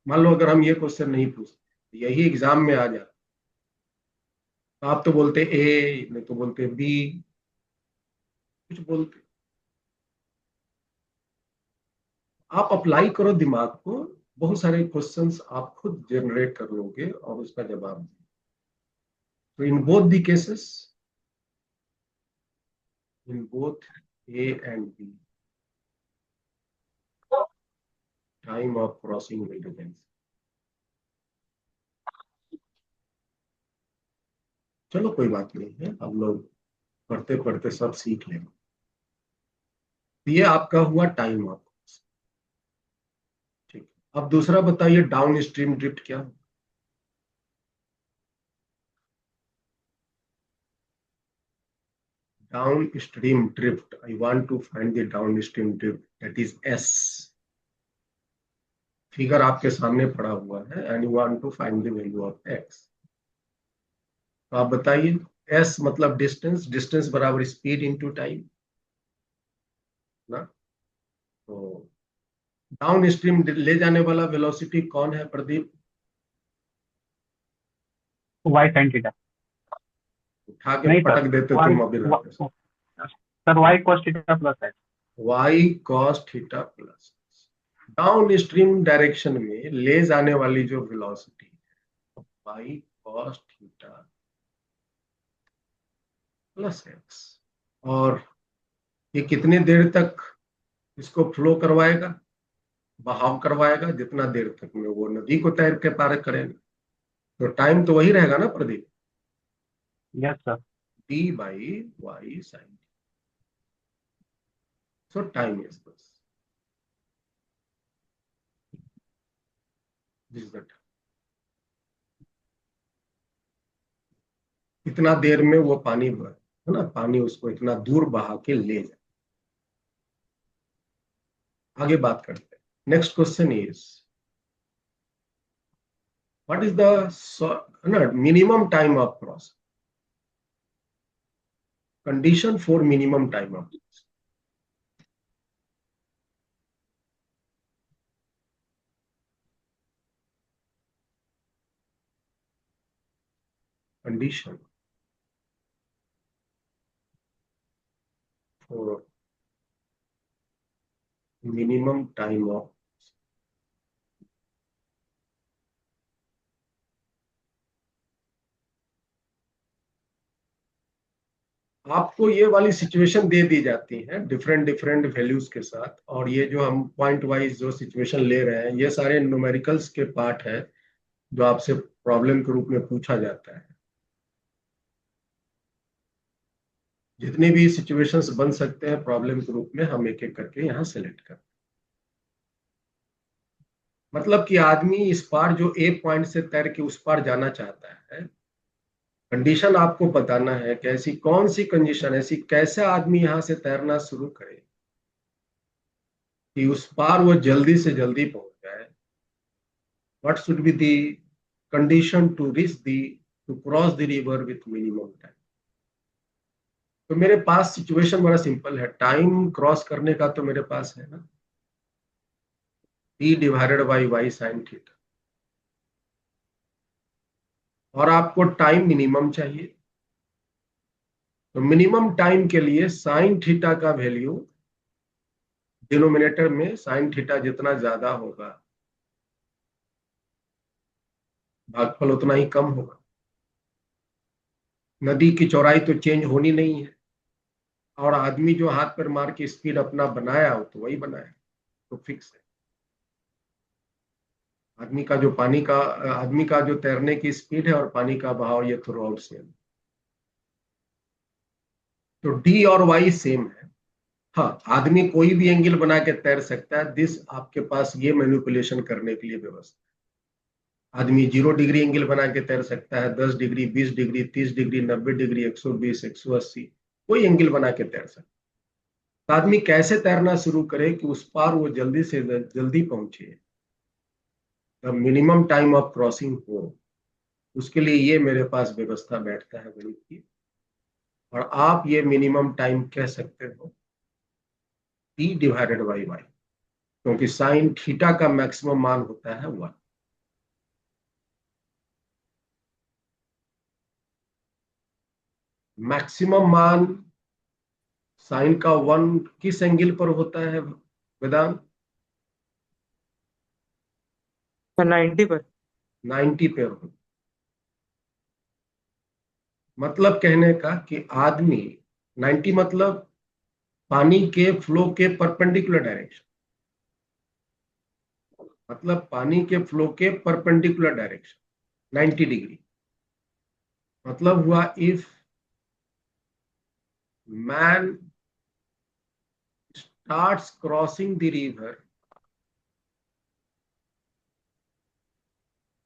मान लो अगर हम ये क्वेश्चन नहीं पूछते, यही एग्जाम में आ जाता, तो आप तो बोलते ए, नहीं तो बोलते बी, कुछ बोलते। आप अप्लाई करो दिमाग को, बहुत सारे क्वेश्चंस आप खुद जनरेट कर लोगे और उसका जवाब। तो in both the cases, in both A and B, time of crossing will remain. चलो कोई बात नहीं है, हम लोग पढ़ते पढ़ते सब सीख लेंगे। ये आपका हुआ टाइम ऑफ। ठीक है, अब दूसरा बताइए डाउन स्ट्रीम ड्रिफ्ट क्या? Downstream drift, I want to find the downstream drift, that is s. Figure आपके सामने पड़ा हुआ है and you want to find the value of x. तो आप बताइए, एस मतलब डिस्टेंस, डिस्टेंस बराबर स्पीड इनटू टाइम ना। तो डाउन स्ट्रीम ले जाने वाला वेलोसिटी कौन है प्रदीप? Y sine theta. उठा के नहीं सर, पटक देते वाई तुम अभी रहते। Sir y cos theta plus है। Y cos theta plus. Downstream direction में ले जाने वाली जो वेलोसिटी है, y cos theta plus x. और ये कितने देर तक इसको फ्लो करवाएगा, बहाव करवाएगा? जितना देर तक में वो नदी को तैर के पार करेगा। तो टाइम तो वही रहेगा ना Pradeep, yes sir. D by y sine. So time is बस दिस दैट, इतना देर में वो पानी है ना, पानी उसको इतना दूर बहा के ले जाए। आगे बात करते हैं। Next question is what is the minimum time of cross, condition for minimum time of cross. Condition for minimum time of, आपको ये वाली सिचुएशन दे दी जाती है डिफरेंट डिफरेंट वैल्यूज के साथ, और ये जो हम पॉइंट वाइज जो सिचुएशन ले रहे हैं, ये सारे न्यूमेरिकल्स के पार्ट है जो आपसे प्रॉब्लम के रूप में पूछा जाता है। जितने भी सिचुएशंस बन सकते हैं प्रॉब्लम के रूप में हम एक एक करके यहाँ सेलेक्ट करते हैं। मतलब कि आदमी इस पार जो ए पॉइंट से तैर के उस पार जाना चाहता है, कंडीशन आपको बताना है कि ऐसी कौन सी कंडीशन, ऐसी कैसा आदमी यहाँ से तैरना शुरू करे कि उस पार वो जल्दी से जल्दी पहुंच जाए। What should be the condition to reach the to cross the river with minimum time. तो मेरे पास सिचुएशन बड़ा सिंपल है, टाइम क्रॉस करने का तो मेरे पास है ना, T/Y sin थीटा, और आपको टाइम मिनिमम चाहिए। तो मिनिमम टाइम के लिए साइन थीटा का वैल्यू डिनोमिनेटर में साइन थीटा जितना ज्यादा होगा भागफल उतना ही कम होगा। नदी की चौड़ाई तो चेंज होनी नहीं है, और आदमी जो हाथ पर मार के स्पीड अपना बनाया हो तो वही बनाया, तो फिक्स है। आदमी का जो तैरने की स्पीड है और पानी का बहाव ये थ्रू आउट सेम। तो डी और वाई सेम है। हाँ, आदमी कोई भी एंगल बना के तैर सकता है, दिस आपके पास ये मैनिपुलेशन करने के लिए व्यवस्था। आदमी 0 डिग्री एंगल बना के तैर सकता है, 10 डिग्री, 20 डिग्री, 30 डिग्री, 90 डिग्री, 120, 180, कोई एंगल बना के तैर सकता है। तो आदमी कैसे तैरना शुरू करे कि उस पार वो जल्दी से जल्दी पहुंचे, the minimum time of crossing हो, उसके लिए ये मेरे पास व्यवस्था बैठता है गणित की। और आप ये मिनिमम टाइम कह सकते हो T/Y, क्योंकि साइन थीटा का मैक्सिमम मान होता है 1। मैक्सिमम मान साइन का 1 किस एंगल पर होता है वेदांत? 90 पर। 90 पे होता। मतलब कहने का कि आदमी 90 मतलब पानी के फ्लो के परपेंडिकुलर डायरेक्शन, मतलब पानी के फ्लो के परपेंडिकुलर डायरेक्शन 90 डिग्री। मतलब हुआ if man starts crossing the river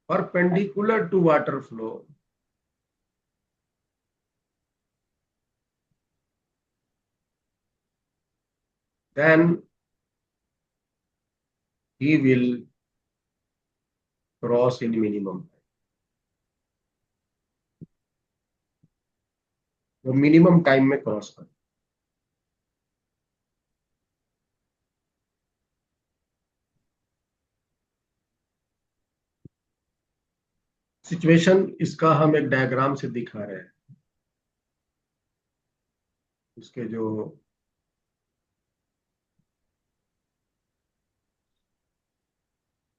perpendicular to water flow, then he will cross in minimum time। वो मिनिमम टाइम में क्रॉस कर। सिचुएशन इसका हम एक डायग्राम से दिखा रहे हैं। इसके जो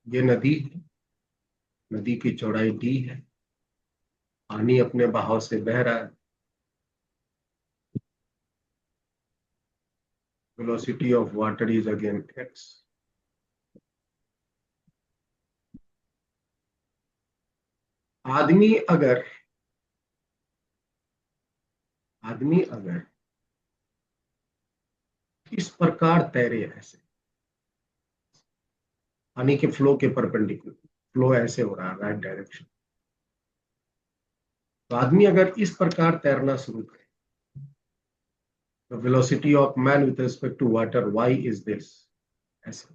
ये नदी है, नदी की चौड़ाई D है, पानी अपने बहाव से बह रहा है, velocity of water is again x। आदमी अगर इस प्रकार तैरे, ऐसे पानी के फ्लो के परपेंडिकुलर, फ्लो ऐसे हो रहा है राइट डायरेक्शन, तो आदमी अगर इस प्रकार तैरना शुरू करे, तो velocity of man with respect to water y is this, ऐसे।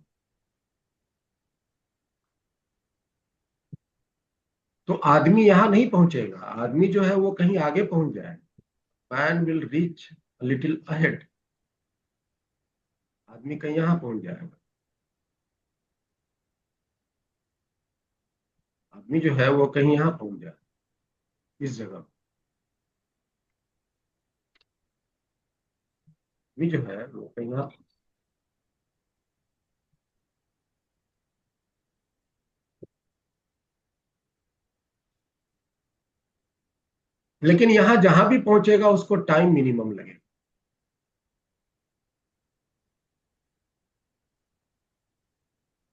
तो आदमी यहां नहीं पहुंचेगा, आदमी जो है वो कहीं आगे पहुंच जाए। Man will reach little ahead, आदमी कहीं यहां पहुंच जाएगा। आदमी जो है वो कहीं यहां पहुंच जाए, इस जगह। आदमी जो है वो कहीं यहां, लेकिन यहां जहां भी पहुंचेगा उसको टाइम मिनिमम लगेगा।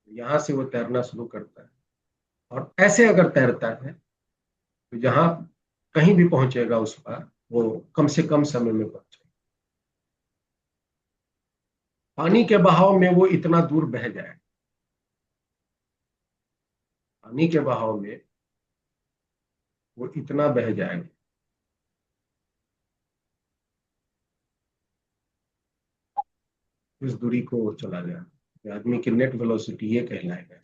यहां से वो तैरना शुरू करता है, और ऐसे अगर तैरता है तो जहां कहीं भी पहुंचेगा उस पर वो कम से कम समय में पहुंचेगा। पानी के बहाव में वो इतना दूर बह जाए, पानी के बहाव में वो इतना बह जाएगा, इस दूरी को वो चला जाए, आदमी की नेट वेलोसिटी ये कहलाएगा।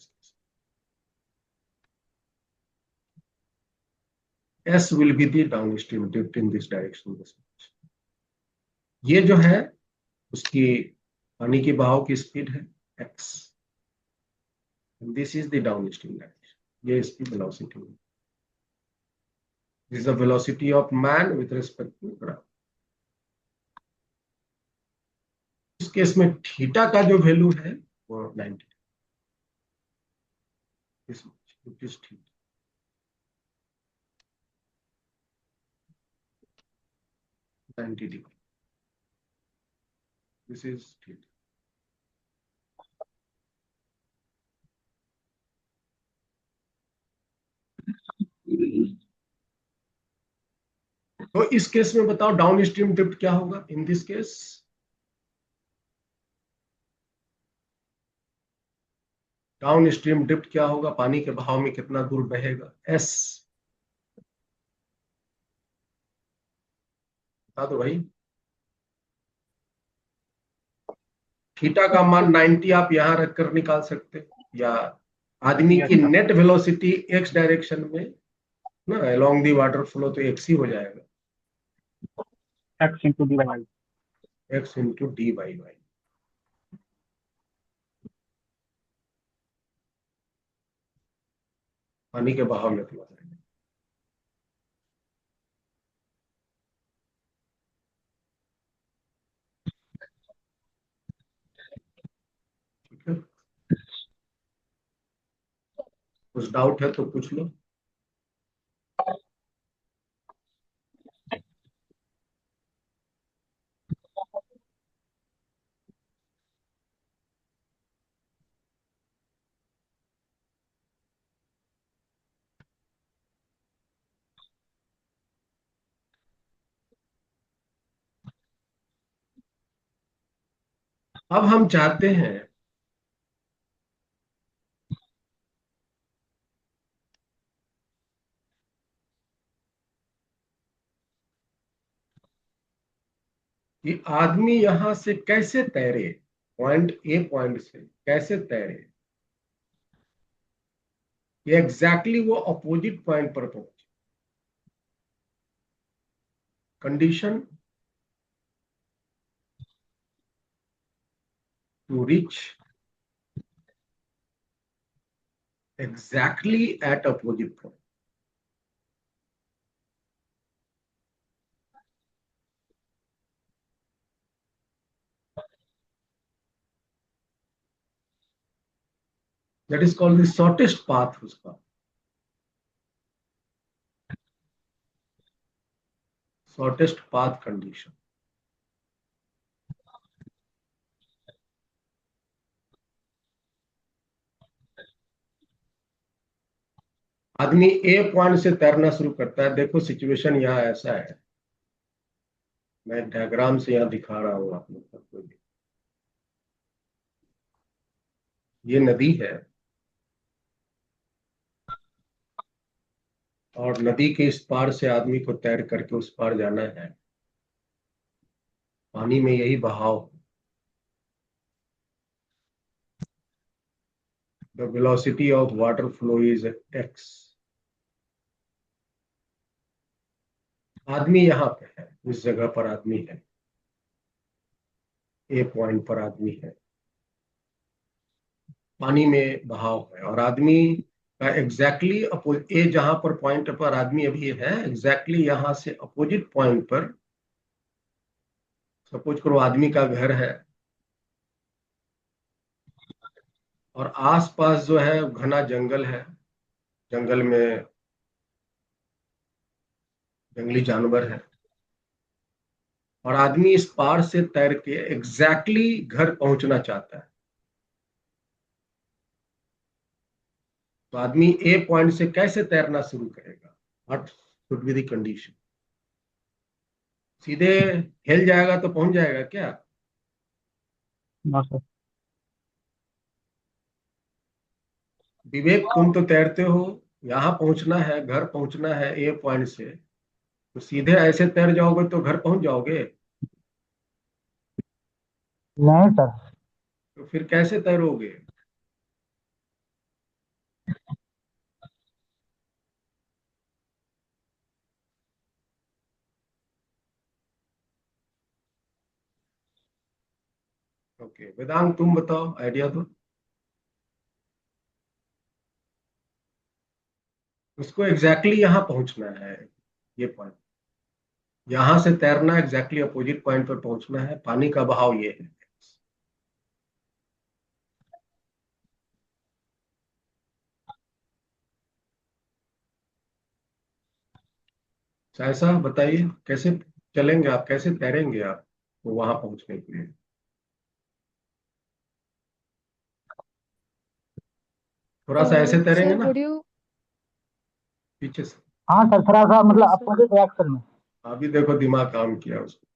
S will be the downstream depth in this direction। ये जो है उसकी पानी के बहाव की स्पीड है x, this is the downstream direction, ये इसकी वेलोसिटी है। This is the velocity of man with respect to ground. इस केस में थीटा का जो वैल्यू है वो 90, it is theta, degree, this is theta. तो इस केस में बताओ डाउन स्ट्रीम ड्रिफ्ट क्या होगा इन this case. Down stream drift क्या होगा, पानी के बहाव में कितना दूर बहेगा, S। बता दो भाई। थीटा का मान 90 आप यहां रखकर निकाल सकते हो, या आदमी Yes, की sir. Net velocity x direction में ना अलोंग दी वाटर फ्लो, तो x ही हो जाएगा, X into dy by x into D by y. पानी के बहाव में फ्लो करेंगे, ठीक है। कुछ डाउट है तो पूछ लो। अब हम चाहते हैं कि आदमी यहां से कैसे तैरे, पॉइंट ए पॉइंट से कैसे तैरे, ये एग्जैक्टली वो अपोजिट पॉइंट पर पहुंचे। Condition to reach exactly at opposite point। That is called the shortest path उसका, shortest path condition। आदमी ए पॉइंट से तैरना शुरू करता है। देखो सिचुएशन यहाँ ऐसा है, मैं डायग्राम से यहाँ दिखा रहा हूँ आप लोग को। ये नदी है और नदी के इस पार से आदमी को तैर करके उस पार जाना है। पानी में यही बहाव, the velocity of water flow is x। आदमी यहाँ पे है, इस जगह पर आदमी है, ए पॉइंट पर आदमी है, पानी में बहाव है, और आदमी का एग्जैक्टली ए जहां पर पॉइंट पर आदमी अभी है, एग्जैक्टली यहां से अपोजिट पॉइंट पर सपोज करो आदमी का घर है, और आसपास जो है घना जंगल है, जंगल में जंगली जानवर है, और आदमी इस पार से तैर के एग्जैक्टली घर पहुंचना चाहता है। तो आदमी ए पॉइंट से कैसे तैरना शुरू करेगा, what should be the condition. सीधे हिल जाएगा तो पहुंच जाएगा क्या, नो सर। विवेक, तुम तो तैरते हो, यहाँ पहुंचना है, घर पहुंचना है ए पॉइंट से, तो सीधे ऐसे तैर जाओगे तो घर पहुंच जाओगे? नहीं सर। तो फिर कैसे तैरोगे? ओके वेदांत, तुम बताओ, आइडिया दो। उसको एग्जैक्टली यहाँ पहुंचना है, ये पॉइंट, यहाँ से तैरना, एग्जैक्टली अपोजिट पॉइंट पर पहुंचना है, पानी का बहाव ये है। ऐसा बताइए, कैसे चलेंगे आप, कैसे तैरेंगे आप तो वहां पहुंचने के लिए? थोड़ा सा ऐसे तैरेंगे Sir, ना, would you पीछे से। हाँ सर, थोड़ा सा मतलब yes sir अपोजिट रिएक्शन में। अभी देखो दिमाग काम किया उसको,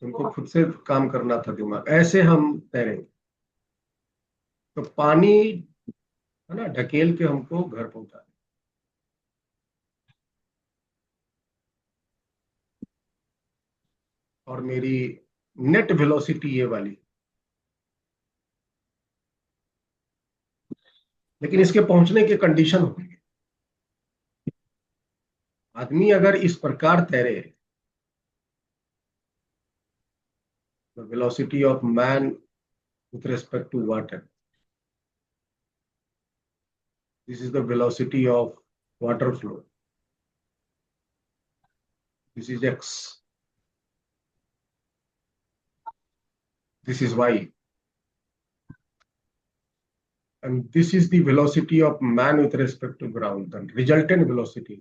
उनको खुद से काम करना था दिमाग। ऐसे हम तैरेंगे तो पानी है ना ढकेल के हमको घर पहुंचा दे। और मेरी नेट वेलोसिटी ये वाली, लेकिन इसके पहुंचने की कंडीशन होगी, आदमी अगर इस प्रकार तैरे, the velocity of man with respect to water, this is the velocity of water flow, this is x, this is y, and this is the velocity of man with respect to ground, the resultant velocity.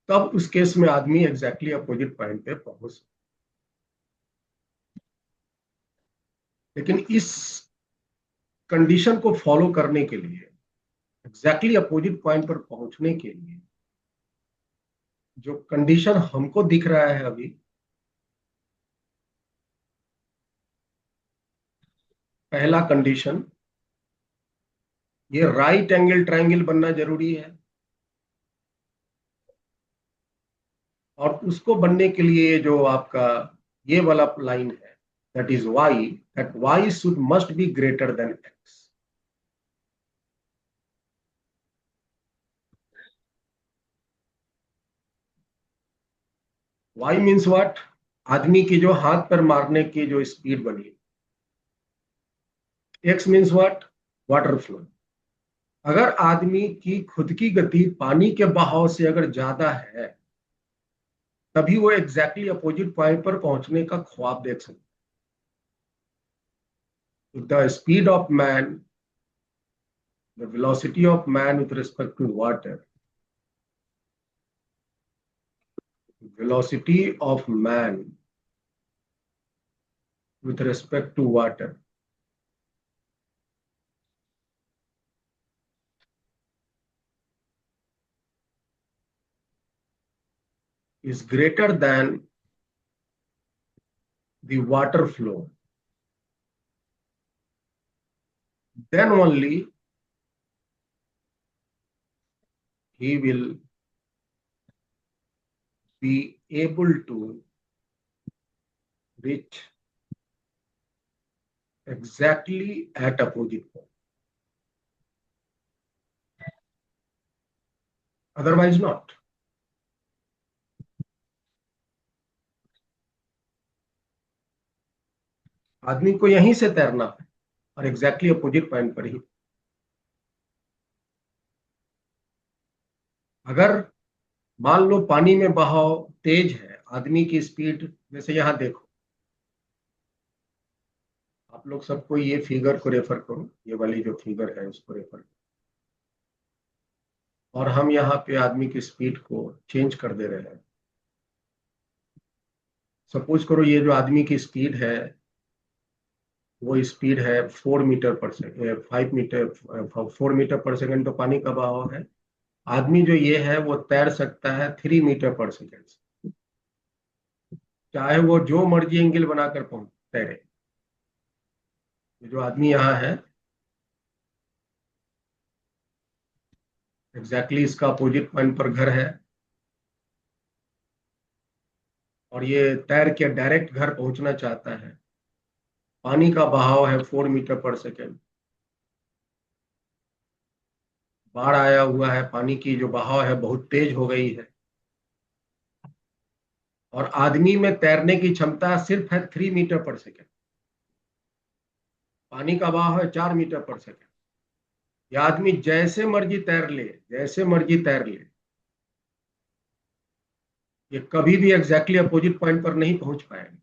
तब उस case में आदमी exactly opposite point पे पहुंच, लेकिन इस condition को follow करने के लिए, एग्जैक्टली अपोजिट पॉइंट पर पहुंचने के लिए, जो कंडीशन हमको दिख रहा है अभी, पहला कंडीशन, ये राइट एंगल ट्रायंगल बनना जरूरी है, और उसको बनने के लिए जो आपका ये वाला लाइन है, that is y, that y should must be greater than x. Y means what? आदमी की जो हाथ पर मारने की जो स्पीड बनी। X means what? Water flow. अगर आदमी की खुद की गति पानी के बहाव से अगर ज्यादा है, तभी वो एग्जैक्टली अपोजिट पॉइंट पर पहुंचने का ख्वाब देख सकते। The speed of man, the velocity of man with respect to water, velocity of man with respect to water is greater than the water flow, then only he will be able to reach exactly at opposite point. Otherwise not. आदमी को यहीं से तैरना है और exactly opposite point पर ही। अगर मान लो पानी में बहाव तेज है, आदमी की स्पीड, जैसे यहां देखो, आप लोग सबको ये फिगर को रेफर करो, ये वाली जो फिगर है उसको रेफर करो, और हम यहाँ पे आदमी की स्पीड को चेंज कर दे रहे हैं। सपोज करो ये जो आदमी की स्पीड है वो स्पीड है 4 मीटर पर सेकेंड, 5 मीटर, 4 मीटर पर सेकेंड तो पानी का बहाव है। आदमी जो ये है वो तैर सकता है 3 मीटर पर सेकेंड, चाहे वो जो मर्जी एंगल बनाकर पहुंच तैरे। जो आदमी यहाँ है एग्जैक्टली इसका अपोजिट पॉइंट पर घर है, और ये तैर के डायरेक्ट घर पहुंचना चाहता है। पानी का बहाव है 4 मीटर पर सेकेंड, बाढ़ आया हुआ है, पानी की जो बहाव है बहुत तेज हो गई है, और आदमी में तैरने की क्षमता सिर्फ है 3 मीटर पर सेकेंड। पानी का बहाव है 4 मीटर पर सेकेंड। यह आदमी जैसे मर्जी तैर ले, जैसे मर्जी तैर ले, ये कभी भी एग्जैक्टली अपोजिट पॉइंट पर नहीं पहुंच पाएगा,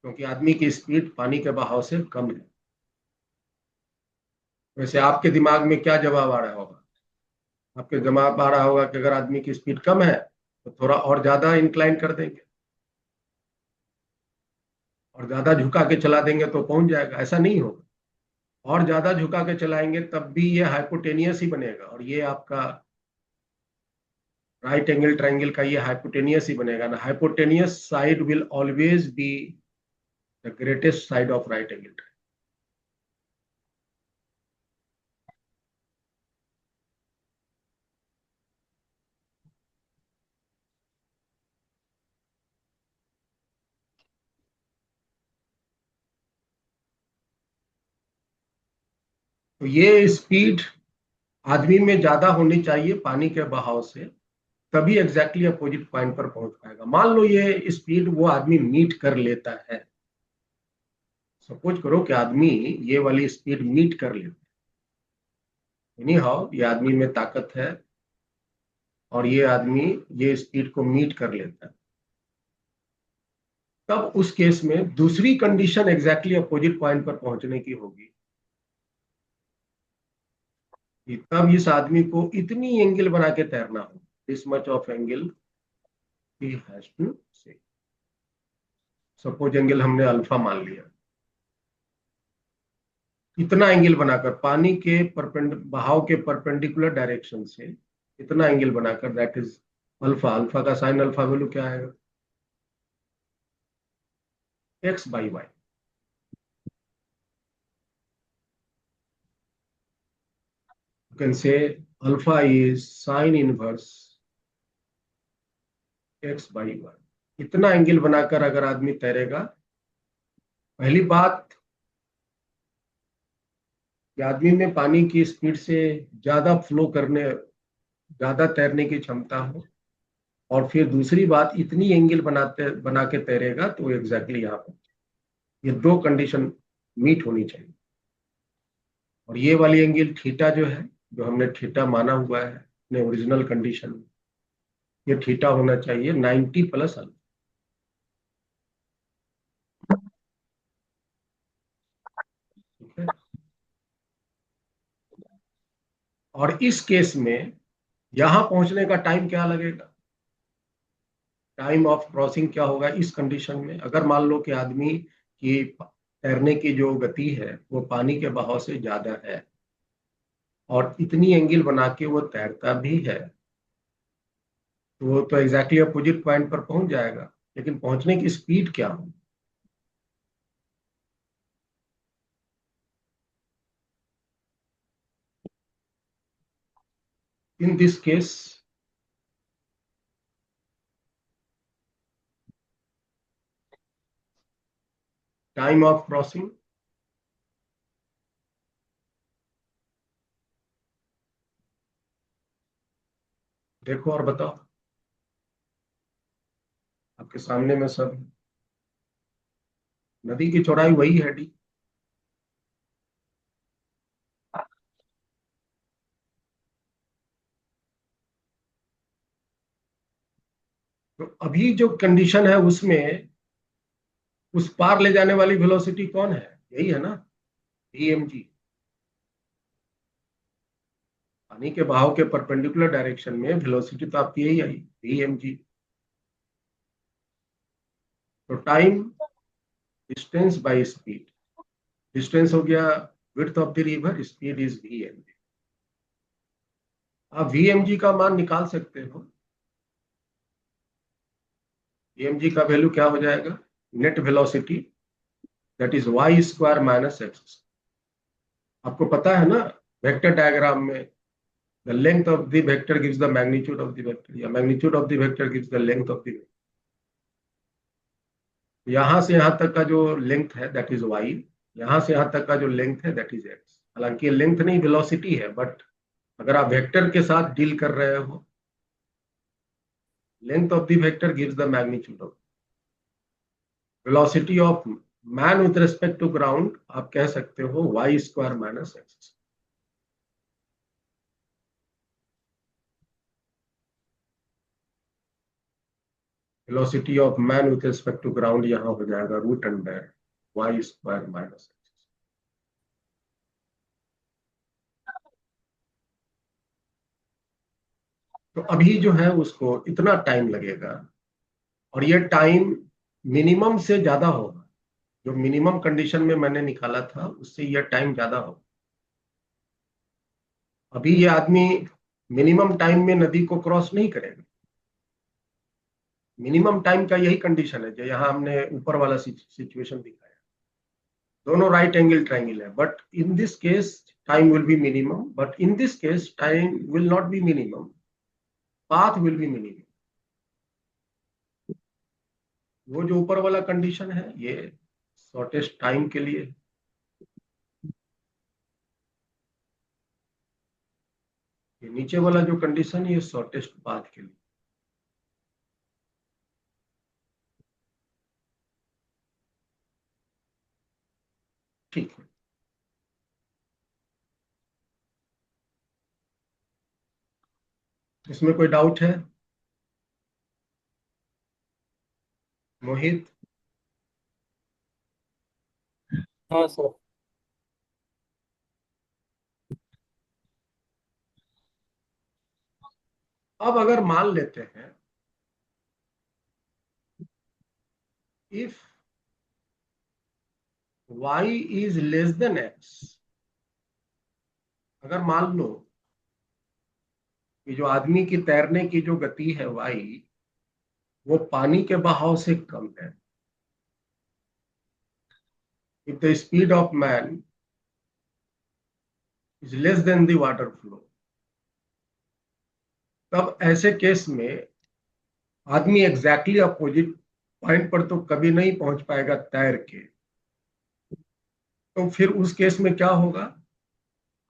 क्योंकि आदमी की स्पीड पानी के बहाव से कम है। वैसे आपके दिमाग में क्या जवाब आ रहा होगा? आपके दिमाग आ रहा होगा कि अगर आदमी की स्पीड कम है तो थोड़ा और ज्यादा इंक्लाइन कर देंगे, और ज्यादा झुका के चला देंगे तो पहुंच जाएगा। ऐसा नहीं होगा, और ज्यादा झुका के चलाएंगे तब भी ये हाइपोटेनियस ही बनेगा, और ये आपका राइट एंगल ट्रायंगल का ये हाइपोटेनियस ही बनेगा ना। Hypotenuse side will always be the greatest side of right angle triangle. तो ये स्पीड आदमी में ज्यादा होनी चाहिए पानी के बहाव से, तभी एग्जैक्टली अपोजिट पॉइंट पर पहुंच पाएगा। मान लो ये स्पीड वो आदमी मीट कर लेता है, सपोज करो कि आदमी ये वाली स्पीड मीट कर लेता है, एनी हाउ ये आदमी में ताकत है, और ये आदमी ये स्पीड को मीट कर लेता है, तब उस केस में दूसरी कंडीशन एग्जैक्टली अपोजिट पॉइंट पर पहुंचने की होगी कि तब इस आदमी को इतनी एंगल बना के तैरना हो, दिस मच ऑफ एंगल ही हैज टू से। सपोज एंगल हमने अल्फा मान लिया, इतना एंगल बनाकर पानी के बहाव के परपेंडिकुलर डायरेक्शन से इतना एंगल बनाकर, दैट इज अल्फा। अल्फा का साइन अल्फा वैल्यू क्या आएगा? x/y। You can say alpha is sin inverse x/y। इतना एंगल बनाकर अगर आदमी तैरेगा, पहली बात कि आदमी में पानी की स्पीड से ज्यादा फ्लो करने, ज्यादा तैरने की क्षमता हो, और फिर दूसरी बात इतनी एंगल बना के तैरेगा तो एग्जैक्टली यहाँ पर ये दो कंडीशन मीट होनी चाहिए। और ये वाली एंगल थीटा जो है, जो हमने थीटा माना हुआ है अपने ओरिजिनल कंडीशन में, ये थीटा होना चाहिए 90 प्लस अल्फा। ठीक है, और इस केस में यहां पहुंचने का टाइम क्या लगेगा? टाइम ऑफ क्रॉसिंग क्या होगा इस कंडीशन में? अगर मान लो कि आदमी की तैरने की जो गति है वो पानी के बहाव से ज्यादा है, और इतनी एंगल बना के वो तैरता भी है, तो वो तो एग्जैक्टली अपोजिट पॉइंट पर पहुंच जाएगा, लेकिन पहुंचने की स्पीड क्या हो? इन this case time of crossing, देखो और बताओ, आपके सामने में सब नदी की चौड़ाई वही है डी। तो अभी जो कंडीशन है उसमें उस पार ले जाने वाली वेलोसिटी कौन है? यही है ना, vmg। पानी के बहाव के परपेंडिकुलर डायरेक्शन में वेलोसिटी तो आपकी यही आई, vmg। तो time, distance by speed, distance हो गया width of the river, speed is VMG. आप वीएमजी का मान निकाल सकते हो। वीएमजी का वैल्यू क्या हो जाएगा, net velocity that is y square minus x. आपको पता है ना, वेक्टर डायग्राम में the length of the vector gives the magnitude of the vector, या magnitude of the vector gives the length of the vector. यहां से यहां तक का जो लेंथ है दैट इज वाई, यहां से यहां तक का जो लेंथ है दैट इज एक्स। हालांकि लेंथ नहीं वेलोसिटी है, बट अगर आप वेक्टर के साथ डील कर रहे हो, length of the vector gives the magnitude of velocity of man with respect to ground. आप कह सकते हो y square minus x. Velocity of man with respect to ground यहां हो जाएगा root under y square minus x. तो अभी जो है उसको इतना टाइम लगेगा, और ये टाइम मिनिमम से ज्यादा होगा। जो मिनिमम कंडीशन में मैंने निकाला था उससे यह टाइम ज्यादा होगा। अभी ये आदमी मिनिमम टाइम में नदी को क्रॉस नहीं करेगा। मिनिमम टाइम का यही कंडीशन है जो यहाँ हमने ऊपर वाला सिचुएशन दिखाया। दोनों राइट एंगल ट्रायंगल है, but in this case time will be minimum, but in this case time will not be minimum, path will be minimum. वो जो ऊपर वाला कंडीशन है ये शॉर्टेस्ट टाइम के लिए, ये नीचे वाला जो कंडीशन है ये शॉर्टेस्ट पाथ के लिए। ठीक है, इसमें कोई डाउट है मोहित? हाँ सर। अब अगर मान लेते हैं if y is less than x, अगर मान लो कि जो आदमी की तैरने की जो गति है y, वो पानी के बहाव से कम है, if the speed of man is less than the water flow, तब ऐसे केस में आदमी एग्जैक्टली अपोजिट पॉइंट पर तो कभी नहीं पहुंच पाएगा तैर के। तो फिर उस केस में क्या होगा,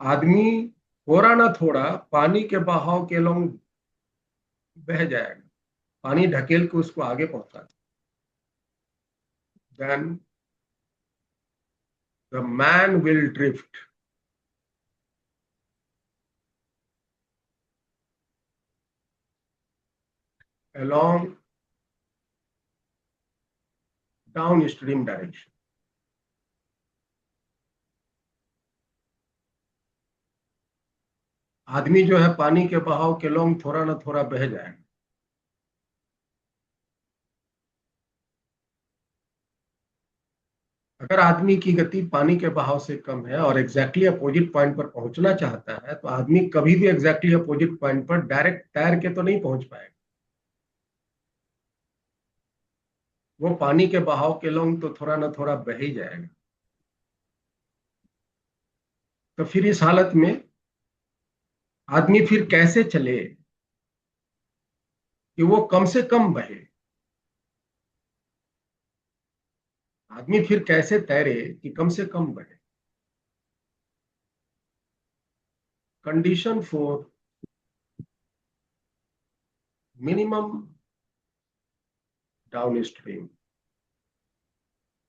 आदमी थोड़ा ना थोड़ा पानी के बहाव के लॉन्ग बह जाएगा, पानी ढकेल के उसको आगे पहुंचा। Then the man will drift along downstream direction। आदमी जो है पानी के बहाव के लॉन्ग थोड़ा ना थोड़ा बह जाएगा। अगर आदमी की गति पानी के बहाव से कम है और एग्जैक्टली अपोजिट पॉइंट पर पहुंचना चाहता है, तो आदमी कभी भी एग्जैक्टली अपोजिट पॉइंट पर डायरेक्ट तैर के तो नहीं पहुंच पाएगा। वो पानी के बहाव के लॉन्ग तो थोड़ा ना थोड़ा बह ही जाएगा। तो फिर इस हालत में आदमी फिर कैसे चले कि वो कम से कम बहे? आदमी फिर कैसे तैरे कि कम से कम बहे? Condition for minimum downstream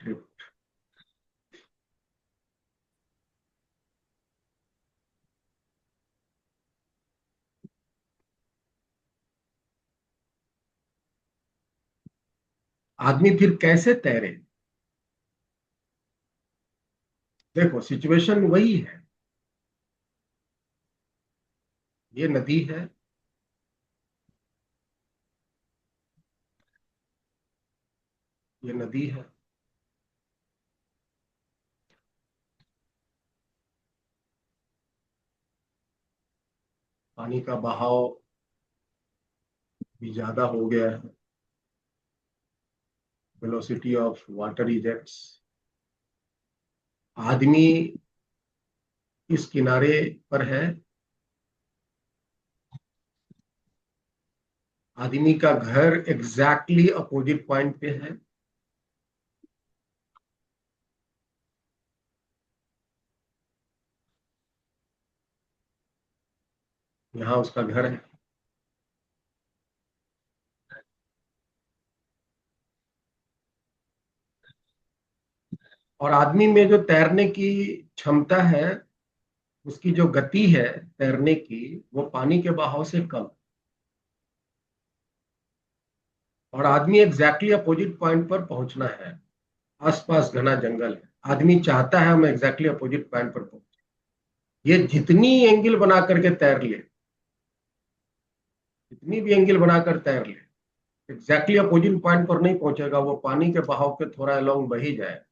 drift. आदमी फिर कैसे तैरे? देखो सिचुएशन वही है, ये नदी है, ये नदी है। पानी का बहाव भी ज्यादा हो गया है। Velocity of water is x. आदमी इस किनारे पर है। आदमी का घर एग्जैक्टली अपोजिट पॉइंट पे है। यहाँ उसका घर है। और आदमी में जो तैरने की क्षमता है, उसकी जो गति है तैरने की, वो पानी के बहाव से कम। और आदमी एग्जैक्टली अपोजिट पॉइंट पर पहुंचना है। आसपास घना जंगल है। आदमी चाहता है हम एग्जैक्टली अपोजिट पॉइंट पर पहुंचे। ये जितनी एंगल बना करके तैर ले, जितनी भी एंगल बनाकर तैर ले, एग्जैक्टली अपोजिट पॉइंट पर नहीं पहुंचेगा। वो पानी के बहाव के थोड़ा अलोंग बही जाए।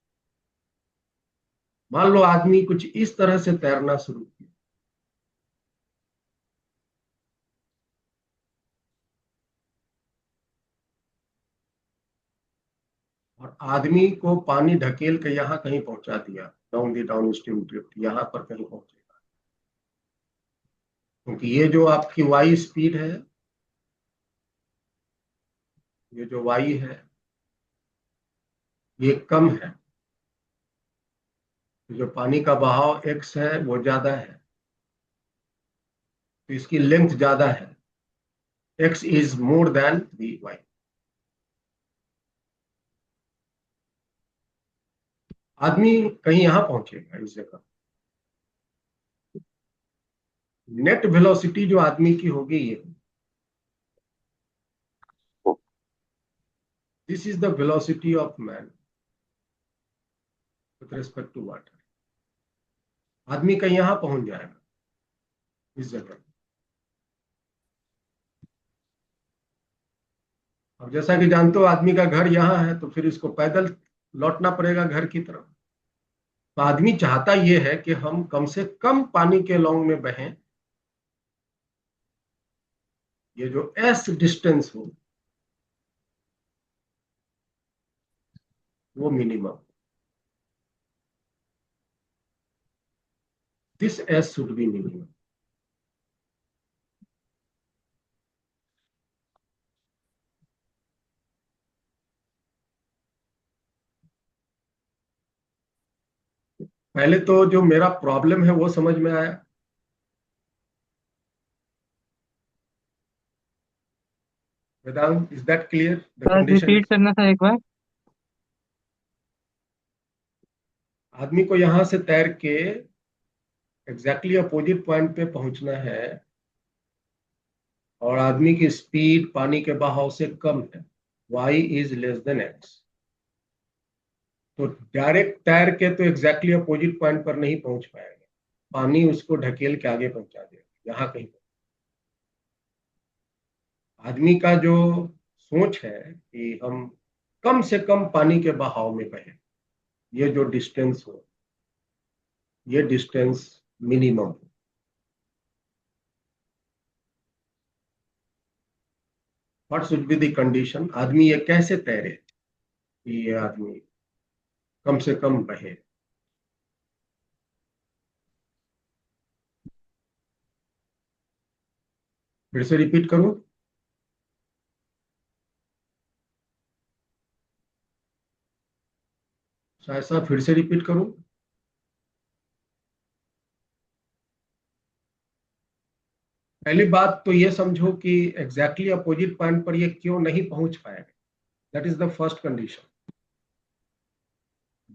मान लो आदमी कुछ इस तरह से तैरना शुरू किया, और आदमी को पानी ढकेल के यहाँ कहीं पहुंचा दिया, down the down stream drift, यहाँ पर कहीं पहुंचेगा। क्योंकि ये जो आपकी वाई स्पीड है, ये जो वाई है, ये कम है। जो पानी का बहाव एक्स है वो ज्यादा है, तो इसकी लेंथ ज्यादा है। X is more than the y. आदमी कहीं यहां पहुंचेगा इस जगह। नेट वेलोसिटी जो आदमी की होगी ये, this is the velocity of man with respect to water. आदमी कहीं यहां पहुंच जाएगा इस जगह। अब जैसा कि जानते हो आदमी का घर यहाँ है, तो फिर इसको पैदल लौटना पड़ेगा घर की तरफ। तो आदमी चाहता ये है कि हम कम से कम पानी के लॉन्ग में बहें। ये जो एस डिस्टेंस हो वो minimum, this S should be minimum. पहले तो जो मेरा प्रॉब्लम है वो समझ में आया। Vedant, is that clear? The sir condition repeat is, करना था एक बार। आदमी को यहां से तैर के एग्जैक्टली अपोजिट पॉइंट पे पहुंचना है, और आदमी की स्पीड पानी के बहाव से कम है, y is less than x। तो डायरेक्ट तैर के तो एग्जैक्टली अपोजिट पॉइंट पर नहीं पहुंच पाएगा। पानी उसको ढकेल के आगे पहुंचा देगा यहाँ कहीं। आदमी का जो सोच है कि हम कम से कम पानी के बहाव में बहे, ये जो डिस्टेंस हो, ये डिस्टेंस मिनिमम हो। What should be the condition? आदमी ये कैसे तैरे कि ये आदमी कम से कम बहे? फिर से रिपीट करूं? ऐसा फिर से रिपीट करूं? पहली बात तो ये समझो कि एग्जैक्टली अपोजिट पॉइंट पर ये क्यों नहीं पहुंच पाएगा। That is the first condition.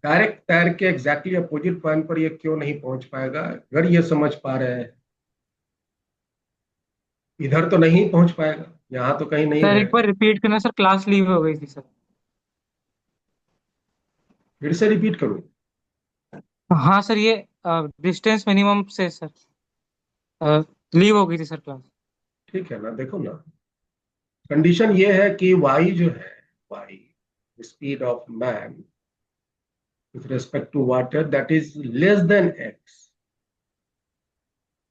Direct तैर के एग्जैक्टली अपोजिट पॉइंट पर ये क्यों नहीं पहुंच पाएगा? अगर ये समझ पा रहे हैं, इधर तो नहीं पहुंच पाएगा, यहाँ तो कहीं नहीं सर एक रहेगा। बार रिपीट करना सर, क्लास लीव हो गई थी सर। फिर से रिपीट करूं? हाँ सर, ये डिस्टेंस मिनिमम से सर लीव हो गई थी सर क्लास। ठीक है ना, देखो ना, कंडीशन ये है कि वाई जो है, Y speed of man with respect to water that is less than x.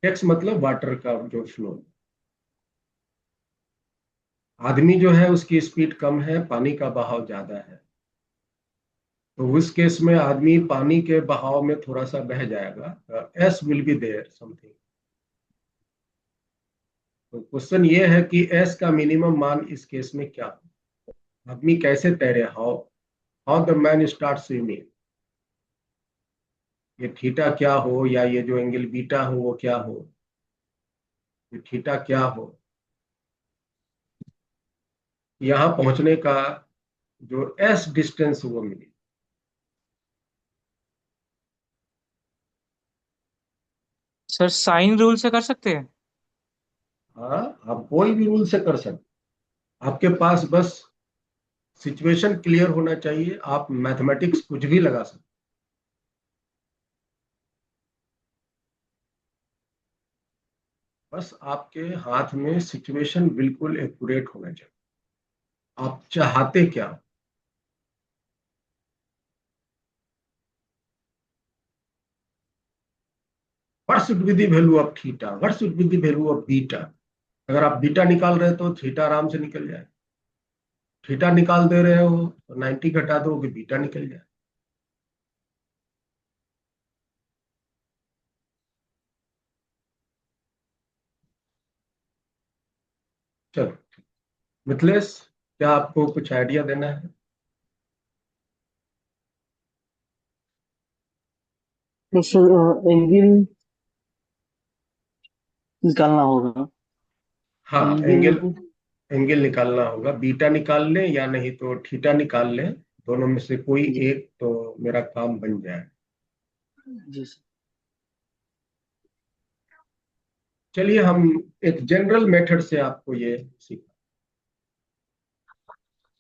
x मतलब वाटर का जो फ्लो, आदमी जो है उसकी स्पीड कम है, पानी का बहाव ज्यादा है, तो उस केस में आदमी पानी के बहाव में थोड़ा सा बह जाएगा, s will be there something. तो क्वेश्चन ये है कि एस का मिनिमम मान इस केस में क्या हो, आदमी कैसे तैरे, how how the man start swimming, ये थीटा क्या हो या ये जो एंगल बीटा हो वो क्या हो, ये थीटा क्या हो, यहाँ पहुंचने का जो एस डिस्टेंस वो मिली। सर साइन रूल से कर सकते हैं? हाँ, आप कोई भी रूल से कर सकते, आपके पास बस सिचुएशन क्लियर होना चाहिए, आप मैथमेटिक्स कुछ भी लगा सकते, बस आपके हाथ में सिचुएशन बिल्कुल एक्यूरेट होना चाहिए, आप चाहते क्या हो। What should be the value of theta, what should be the value of beta. अगर आप बीटा निकाल रहे हो तो थीटा आराम से निकल जाए, थीटा निकाल दे रहे हो तो 90 घटा दो कि बीटा निकल जाए। चलो मिथिलेश, क्या आपको कुछ आइडिया देना है? तो सर एंगल निकालना होगा। हाँ, एंगल एंगल एंगल निकालना होगा, बीटा निकाल लें या नहीं तो थीटा निकाल लें, दोनों में से कोई जी एक तो मेरा काम बन जाए। जी सर। चलिए हम एक जनरल मेथड से आपको ये सीखा।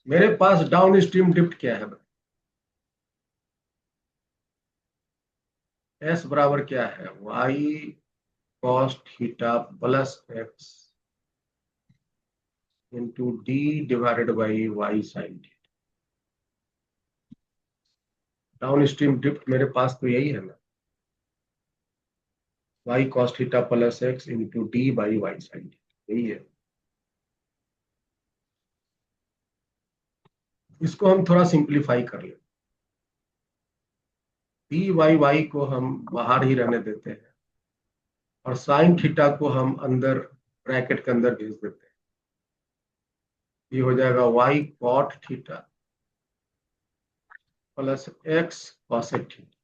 मेरे पास डाउन स्ट्रीम ड्रिफ्ट क्या है, एस बराबर क्या है, y cos theta plus x into D divided by y sine theta. Downstream drift मेरे पास तो यही है ना, y cos theta plus x into D by y sine theta, यही है। इसको हम थोड़ा सिंप्लीफाई कर लें, डी वाई वाई को हम बाहर ही रहने देते हैं और साइन थीटा को हम अंदर ब्रैकेट के अंदर भेज देते हैं, ये हो जाएगा y cot theta plus x cosec theta.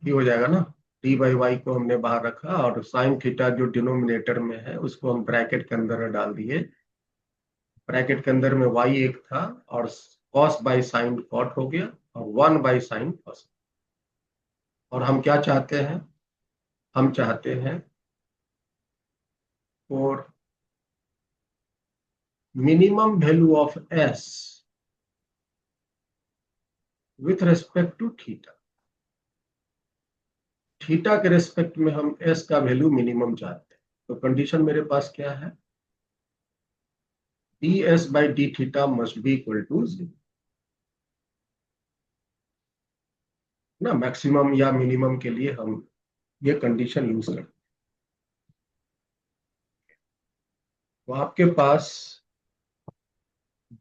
ये हो जाएगा ना, डी बाई वाई को हमने बाहर रखा और साइन थीटा जो डिनोमिनेटर में है उसको हम ब्रैकेट के अंदर डाल दिए, ब्रैकेट के अंदर में वाई एक था और कॉस बाई साइन कॉट हो गया और 1/sin कॉस। और हम क्या चाहते हैं, हम चाहते हैं for minimum value of s with respect to theta, theta के रेस्पेक्ट में हम एस का वैल्यू मिनिमम चाहते हैं। तो कंडीशन मेरे पास क्या है, D S by D theta must be equal to 0 ना, मैक्सिमम या मिनिमम के लिए हम ये कंडीशन यूज करते हैं। तो आपके पास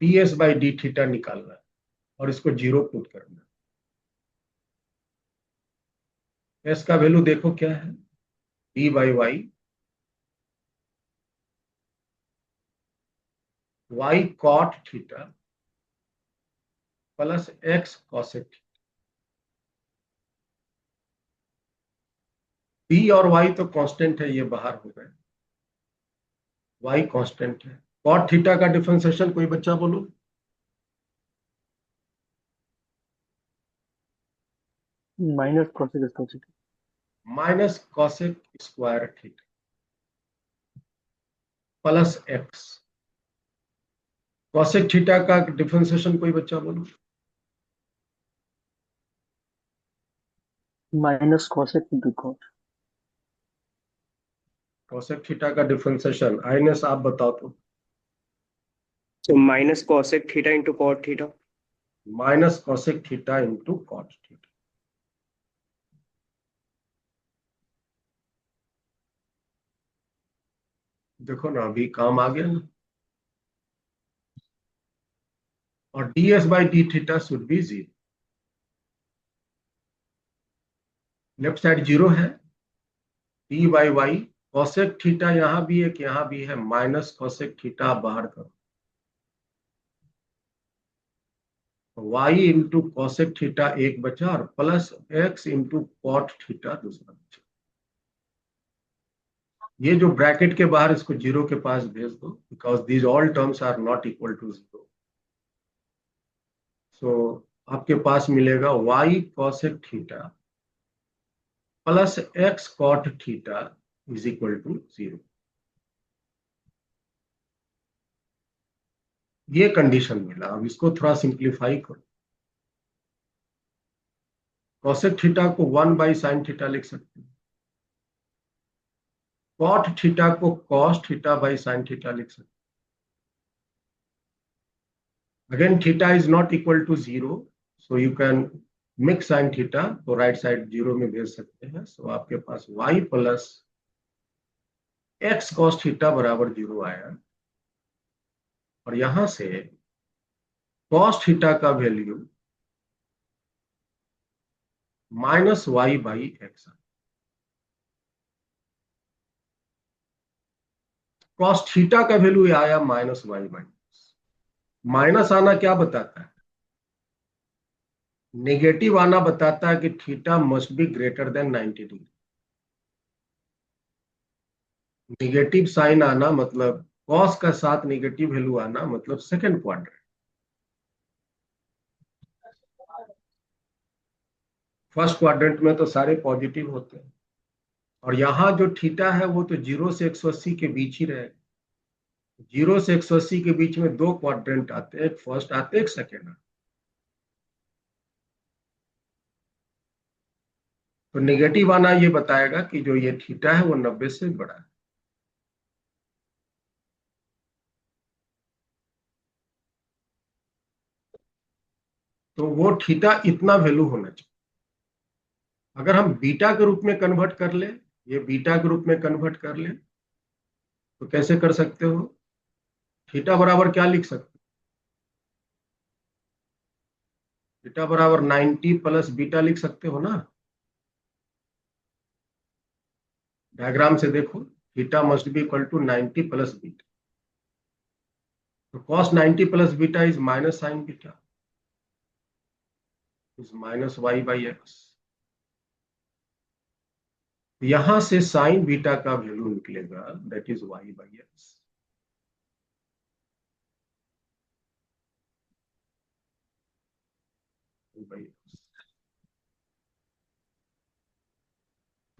D S by D theta निकालना है और इसको 0 पुट करना है। एस का वैल्यू देखो क्या है, D by y, y cot theta plus x cosec theta. D और वाई तो कांस्टेंट है, ये बाहर हो गए, वाई कांस्टेंट है। कॉट थीटा का डिफरेंशिएशन कोई बच्चा बोलो, minus cosec square theta. Minus cosec square theta plus x. Cosec theta का डिफरेंशिएशन कोई बच्चा बोलो, minus cosec into cot. Cosec theta का डिफरेंशिएशन आईएनएस आप बताओ तो। So minus cosec theta into cot theta. Minus cosec theta into cot theta. देखो ना अभी काम आ गया ना। और ds by D theta should be 0। Left side 0 है। D by y cosec theta यहां भी एक यहां भी है, माइनस कोसेक थीटा आप बाहर करो। y इंटू कोसेक थीटा एक बचा और plus x into cot theta दूसरा बचा। ये जो ब्रैकेट के बाहर इसको 0 के पास भेज दो, because these all terms are not equal to 0। So आपके पास मिलेगा y cosec theta plus x cot theta is equal to 0। ये कंडीशन मिला। अब इसको थोड़ा सिंप्लीफाई करो। कोसेक थीटा को 1 बाई साइन थीटा लिख सकते हैं। कॉट थीटा को cos theta by sine theta लिख सकते हैं। Again theta is not equal to 0, so you can mix sine theta, तो राइट साइड 0 में भेज सकते हैं। सो आपके पास y plus x cos theta बराबर 0 आया। और यहां से कॉस थीटा का value minus y by x. Cos theta का वैल्यू आया minus y by x. Minus आना क्या बताता है? नेगेटिव आना बताता है कि theta must be greater than 90 degree. Negative sign आना मतलब कॉस का साथ नेगेटिव वैल्यू आना मतलब सेकंड क्वाड्रेंट। फर्स्ट क्वाड्रेंट में तो सारे पॉजिटिव होते हैं। और यहां जो थीटा है वो तो 0 से 180 के बीच ही रहेगा। 0 से 180 के बीच में दो क्वाड्रेंट आते हैं, एक फर्स्ट आते एक सेकेंड आते। तो नेगेटिव आना ये बताएगा कि जो ये थीटा है वो 90 से बड़ा है। तो वो थीटा इतना वैल्यू होना चाहिए। अगर हम बीटा के रूप में कन्वर्ट कर ले, ये बीटा के रूप में कन्वर्ट कर ले, तो कैसे कर सकते हो? थीटा बराबर क्या लिख सकते हो? थीटा बराबर 90 प्लस बीटा लिख सकते हो ना। डायग्राम से देखो, theta must be equal to 90 plus beta. तो cos 90 plus beta is minus sine beta is minus y by x. यहां से साइन बीटा का वैल्यू निकलेगा, that is y by x.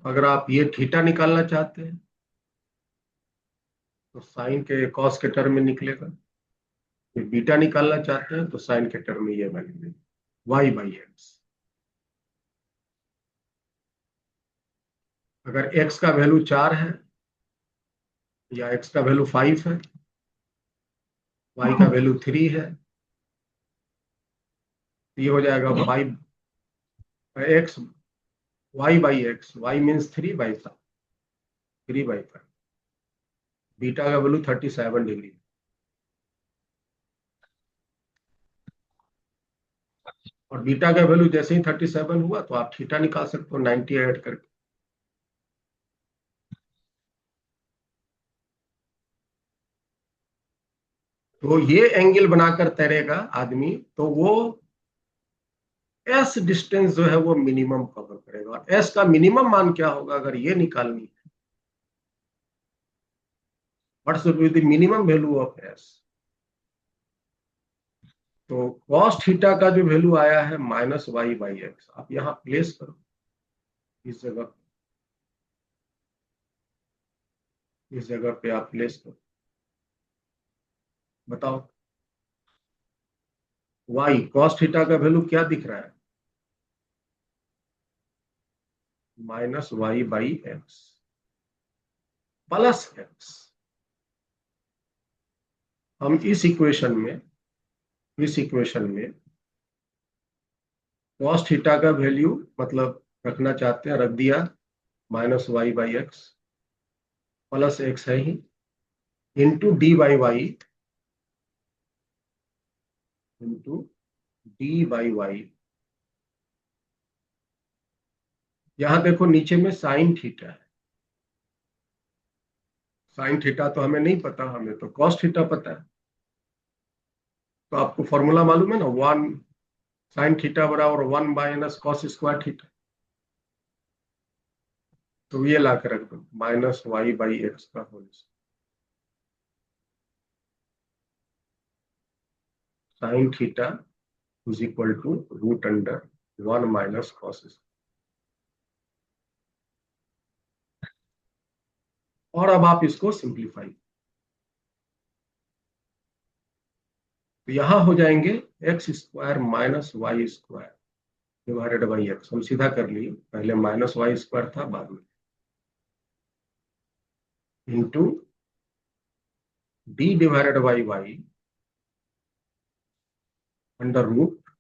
अगर आप ये थीटा निकालना चाहते हैं तो साइन के कॉस के टर्म में निकलेगा। फिर बीटा निकालना चाहते हैं तो साइन के टर्म में ये वैल्यू वाई बाई एक्स। अगर x का वैल्यू 4 है या x का वैल्यू 5 है, y का वैल्यू 3 है, तो ये हो जाएगा 5 x y by x. y means 3/5। 3/5। Beta का वैल्यू 37 डिग्री। और बीटा का वैल्यू जैसे ही 37 हुआ तो आप थीटा निकाल सकते हो 90 ऐड करके। तो ये एंगल बनाकर तैरेगा आदमी, तो वो एस डिस्टेंस जो है वो मिनिमम कवर करेगा। और एस का मिनिमम मान क्या होगा अगर ये निकालनी है? What should be the minimum value of S? तो कॉस थीटा का जो वैल्यू आया है माइनस वाई बाई एक्स, आप यहां प्लेस करो इस जगह। इस जगह पे आप प्लेस करो, बताओ वाई कॉस थीटा का वैल्यू क्या दिख रहा है? Minus y by x. Plus x. हम इस इक्वेशन में कॉस थीटा का वैल्यू मतलब रखना चाहते हैं, रख दिया, -y/x प्लस एक्स है ही, इंटू dy/y इंटू dy/y। यहां देखो नीचे में साइन थीटा है। साइन थीटा तो हमें नहीं पता, हमें तो कॉस थीटा पता है। तो आपको फॉर्मूला मालूम है ना, 1 sin θ = 1 - cos² थीटा। तो ये ला के रख दो, -y/x का होल sin θ = √1 - cos²। और अब आप इसको सिंप्लीफाई, तो यहां हो जाएंगे x² - y² divided by x. हम सीधा कर लिए, पहले -y² था, बाद में into d/y under root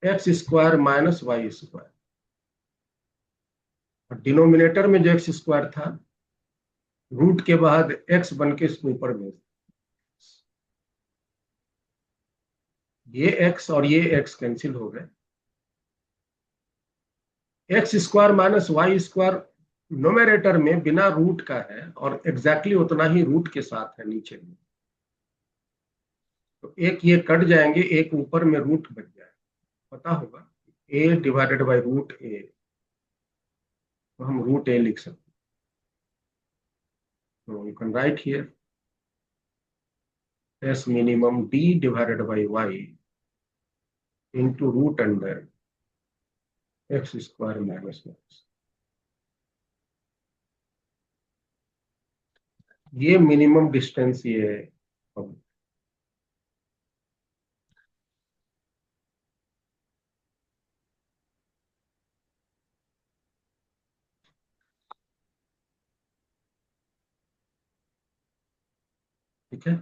x² - y²। और डिनोमिनेटर में जो x² था, रूट के बाद x बन के इसके ऊपर में, ये x और ये x कैंसिल हो गए। x² - y² नोमेरेटर में बिना रूट का है और एग्जैक्टली उतना ही रूट के साथ है नीचे में, तो एक ये कट जाएंगे, एक ऊपर में रूट बच जाए, पता होगा a/√a, तो हम √a लिख सकते हैं। तो you can write here S minimum d/y into root under x² - x। ये मिनिमम डिस्टेंस ये है। ठीक है,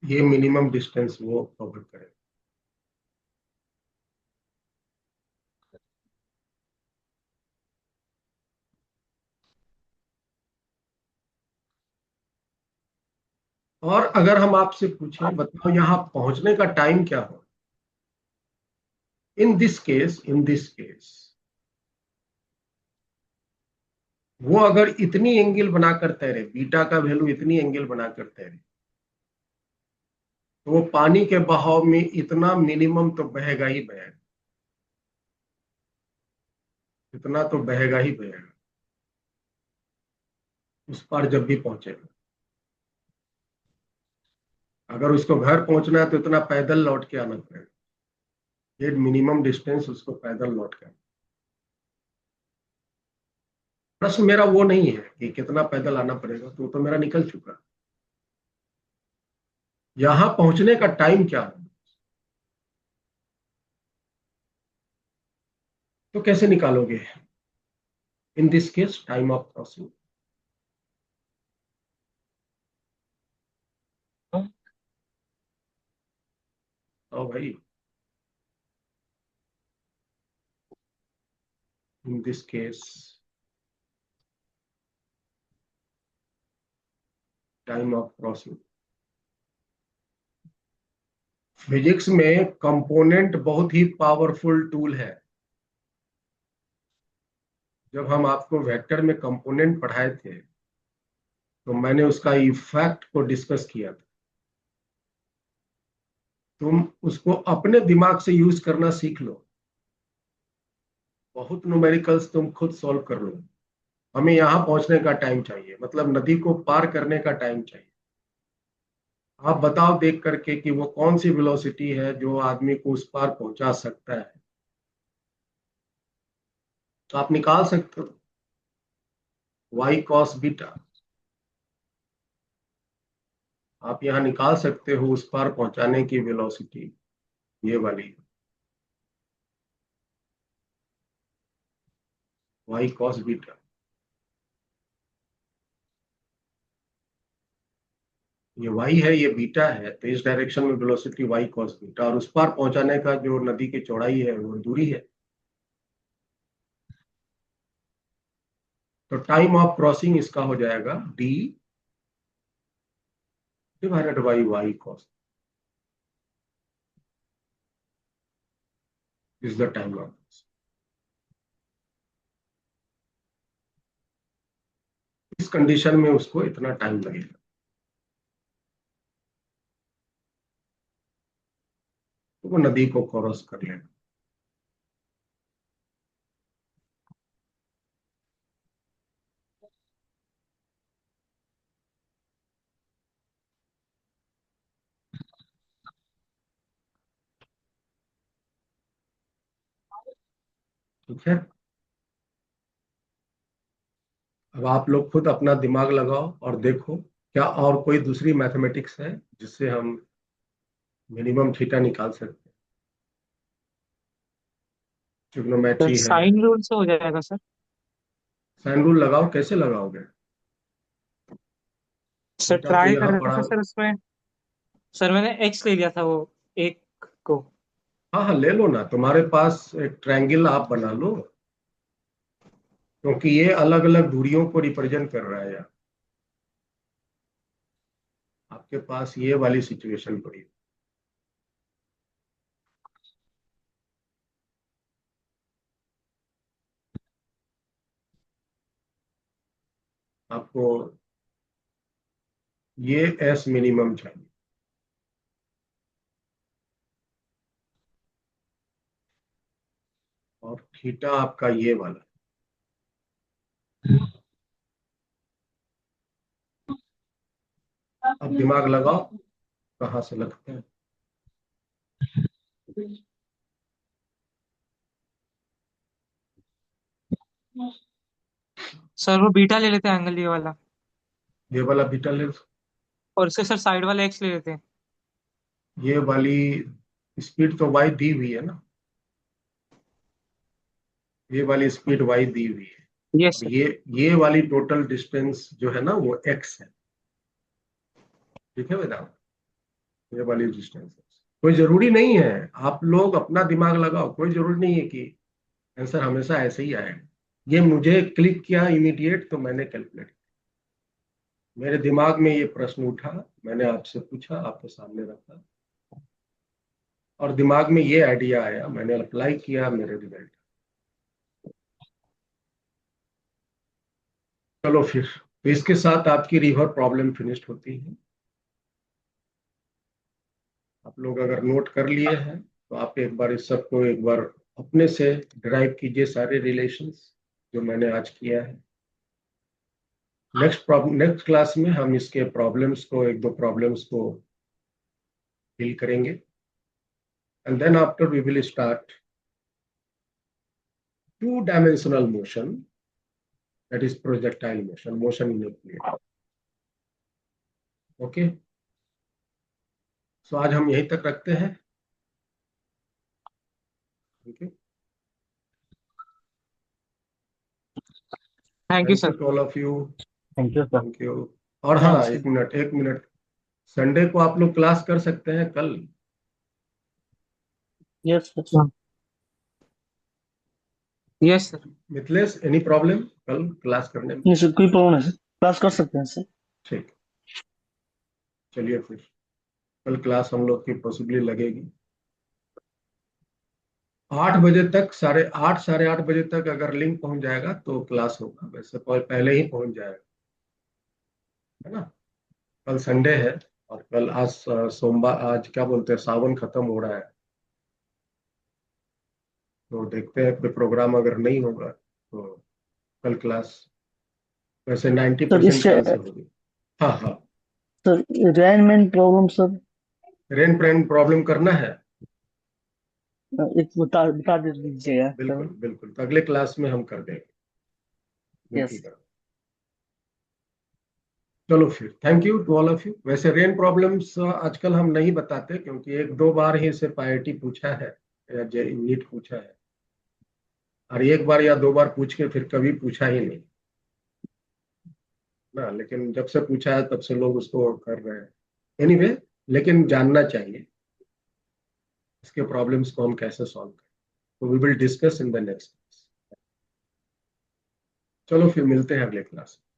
ये मिनिमम डिस्टेंस वो कवर करेगा। और अगर हम आपसे पूछें, बताओ यहाँ पहुंचने का टाइम क्या हो, इन दिस केस वो अगर इतनी एंगल बनाकर तैरे, बीटा का वैल्यू इतनी एंगल बनाकर तैरे, तो वो पानी के बहाव में इतना मिनिमम तो बहेगा ही बहेगा, इतना तो बहेगा ही बहेगा उस पार जब भी पहुंचेगा। अगर उसको घर पहुंचना है तो इतना पैदल लौट के आना पड़ेगा, ये मिनिमम डिस्टेंस उसको पैदल लौट के। प्रश्न मेरा वो नहीं है कि कितना पैदल आना पड़ेगा, तो मेरा निकल चुका। यहां पहुंचने का टाइम क्या है, तो कैसे निकालोगे? In this case time of crossing, ओ भाई, in this case time of crossing. Physics में कंपोनेंट बहुत ही पावरफुल टूल है। जब हम आपको वेक्टर में कंपोनेंट पढ़ाए थे, तो मैंने उसका इफेक्ट को डिस्कस किया था। तुम उसको अपने दिमाग से यूज करना सीख लो, बहुत न्यूमेरिकल्स तुम खुद सॉल्व कर लो। हमें यहां पहुंचने का टाइम चाहिए, मतलब नदी को पार करने का टाइम चाहिए। आप बताओ देख करके कि वो कौन सी वेलोसिटी है जो आदमी को उस पार पहुंचा सकता है, तो आप निकाल सकते हो y cos β। आप यहाँ निकाल सकते हो उस पार पहुंचाने की वेलोसिटी, ये वाली। Y cos beta. ये वाई है, ये बीटा है, तो इस डायरेक्शन में वेलोसिटी वाई कॉस बीटा, और उस पार पहुंचाने का जो नदी की चौड़ाई है वो दूरी है। तो टाइम ऑफ क्रॉसिंग इसका हो जाएगा D divided by Y cos is the time of. इस कंडीशन में उसको इतना टाइम लगेगा। तो वो नदी को क्रॉस कर लेगा। ठीक है, अब आप लोग खुद अपना दिमाग लगाओ और देखो क्या और कोई दूसरी मैथमेटिक्स है जिससे हम मिनिमम थीटा निकाल सकते हैं। ट्रिग्नोमेट्री है। साइन रूल से हो जाएगा सर। साइन रूल लगाओ, कैसे लगाओगे? सर थीटा तो ट्राई कर यहाँ रहे पड़ा। थे सर उसमें। सर मैंने एक्स ले लिया था वो एक को। हाँ हाँ, ले लो ना, तुम्हारे पास एक ट्रायंगल आप बना लो, क्योंकि ये अलग अलग दूरियों को रिप्रेजेंट कर रहा है यार। आपके पास ये वाली सिचुएशन पड़ी है। आपको ये एस मिनिमम चाहिए, और थीटा आपका ये वाला। अब दिमाग लगाओ कहाँ से लगते हैं। सर वो बीटा ले लेते हैं एंगल ये वाला। ये वाला बीटा ले लो। और इससे सर साइड वाला एक्स ले लेते हैं। ये वाली स्पीड तो वाई दी हुई है ना, ये वाली स्पीड वाई दी हुई है, यस और सर। ये वाली टोटल डिस्टेंस जो है ना वो एक्स है। ठीक है बेटा, ये वाली डिस्टेंस है। कोई जरूरी नहीं है, आप लोग अपना दिमाग लगाओ, कोई जरूरी नहीं है कि आंसर हमेशा ऐसे ही आए। ये मुझे क्लिक किया इमीडिएट तो मैंने कैलकुलेट, मेरे दिमाग में ये प्रश्न उठा, मैंने आपसे पूछा, आपके सामने रखा, और दिमाग में ये आइडिया आया, मैंने अप्लाई किया, मेरे रिजल्ट। चलो फिर, तो इसके साथ आपकी रिवर प्रॉब्लम फिनिश्ड होती है। आप लोग अगर नोट कर लिए हैं तो आप एक बार इस सबको एक बार अपने से ड्राइव कीजिए, सारे रिलेशंस जो मैंने आज किया है। नेक्स्ट क्लास में हम इसके प्रॉब्लम्स को, एक दो प्रॉब्लम्स को डील करेंगे, and then after we will start two dimensional motion, that is projectile motion in a plane. Okay, so आज हम यहीं तक रखते हैं। Thank you. Thank you thank you sir. To all of you. Thank you sir. Thank you. और हाँ, thanks. एक minute एक मिनट, संडे को आप लोग क्लास कर सकते हैं कल? Yes sir. Yes sir. Mithilesh, any problem कल क्लास करने में? नहीं सर, कोई प्रॉब्लम नहीं सर, क्लास कर सकते हैं सर। ठीक, चलिए फिर कल क्लास हम लोग की पॉसिबली लगेगी 8 बजे तक, 8:30 8:30 तक अगर लिंक पहुंच जाएगा तो क्लास होगा, वैसे पहले ही पहुंच जाएगा, है ना। कल संडे है, और कल आज सोमवार, आज क्या बोलते हैं, सावन खत्म हो रहा है, तो देखते हैं कोई प्रोग्राम अगर नहीं होगा तो कल क्लास वैसे सर 90% इससे चांस से होगी। हाँ हाँ, sir arrangement problem sir, rain PRAN problem करना है। एक बता दे दीजिएगा सर। बिल्कुल बिल्कुल, तो अगले क्लास में हम कर देंगे, यस। बिल्कुल कर। चलो फिर, thank you to all of you. वैसे रेन प्रॉब्लम्स आजकल हम नहीं बताते, क्योंकि एक दो बार ही सिर्फ आईआईटी पूछा है या नीट पूछा है। और एक बार या दो बार पूछ के फिर कभी पूछा ही नहीं ना, लेकिन जब से पूछा है तब से लोग उसको कर रहे हैं। एनीवे, लेकिन जानना चाहिए इसके प्रॉब्लम्स को हम कैसे सॉल्व करें। तो we will discuss in the next. चलो फिर मिलते हैं अगले क्लास में।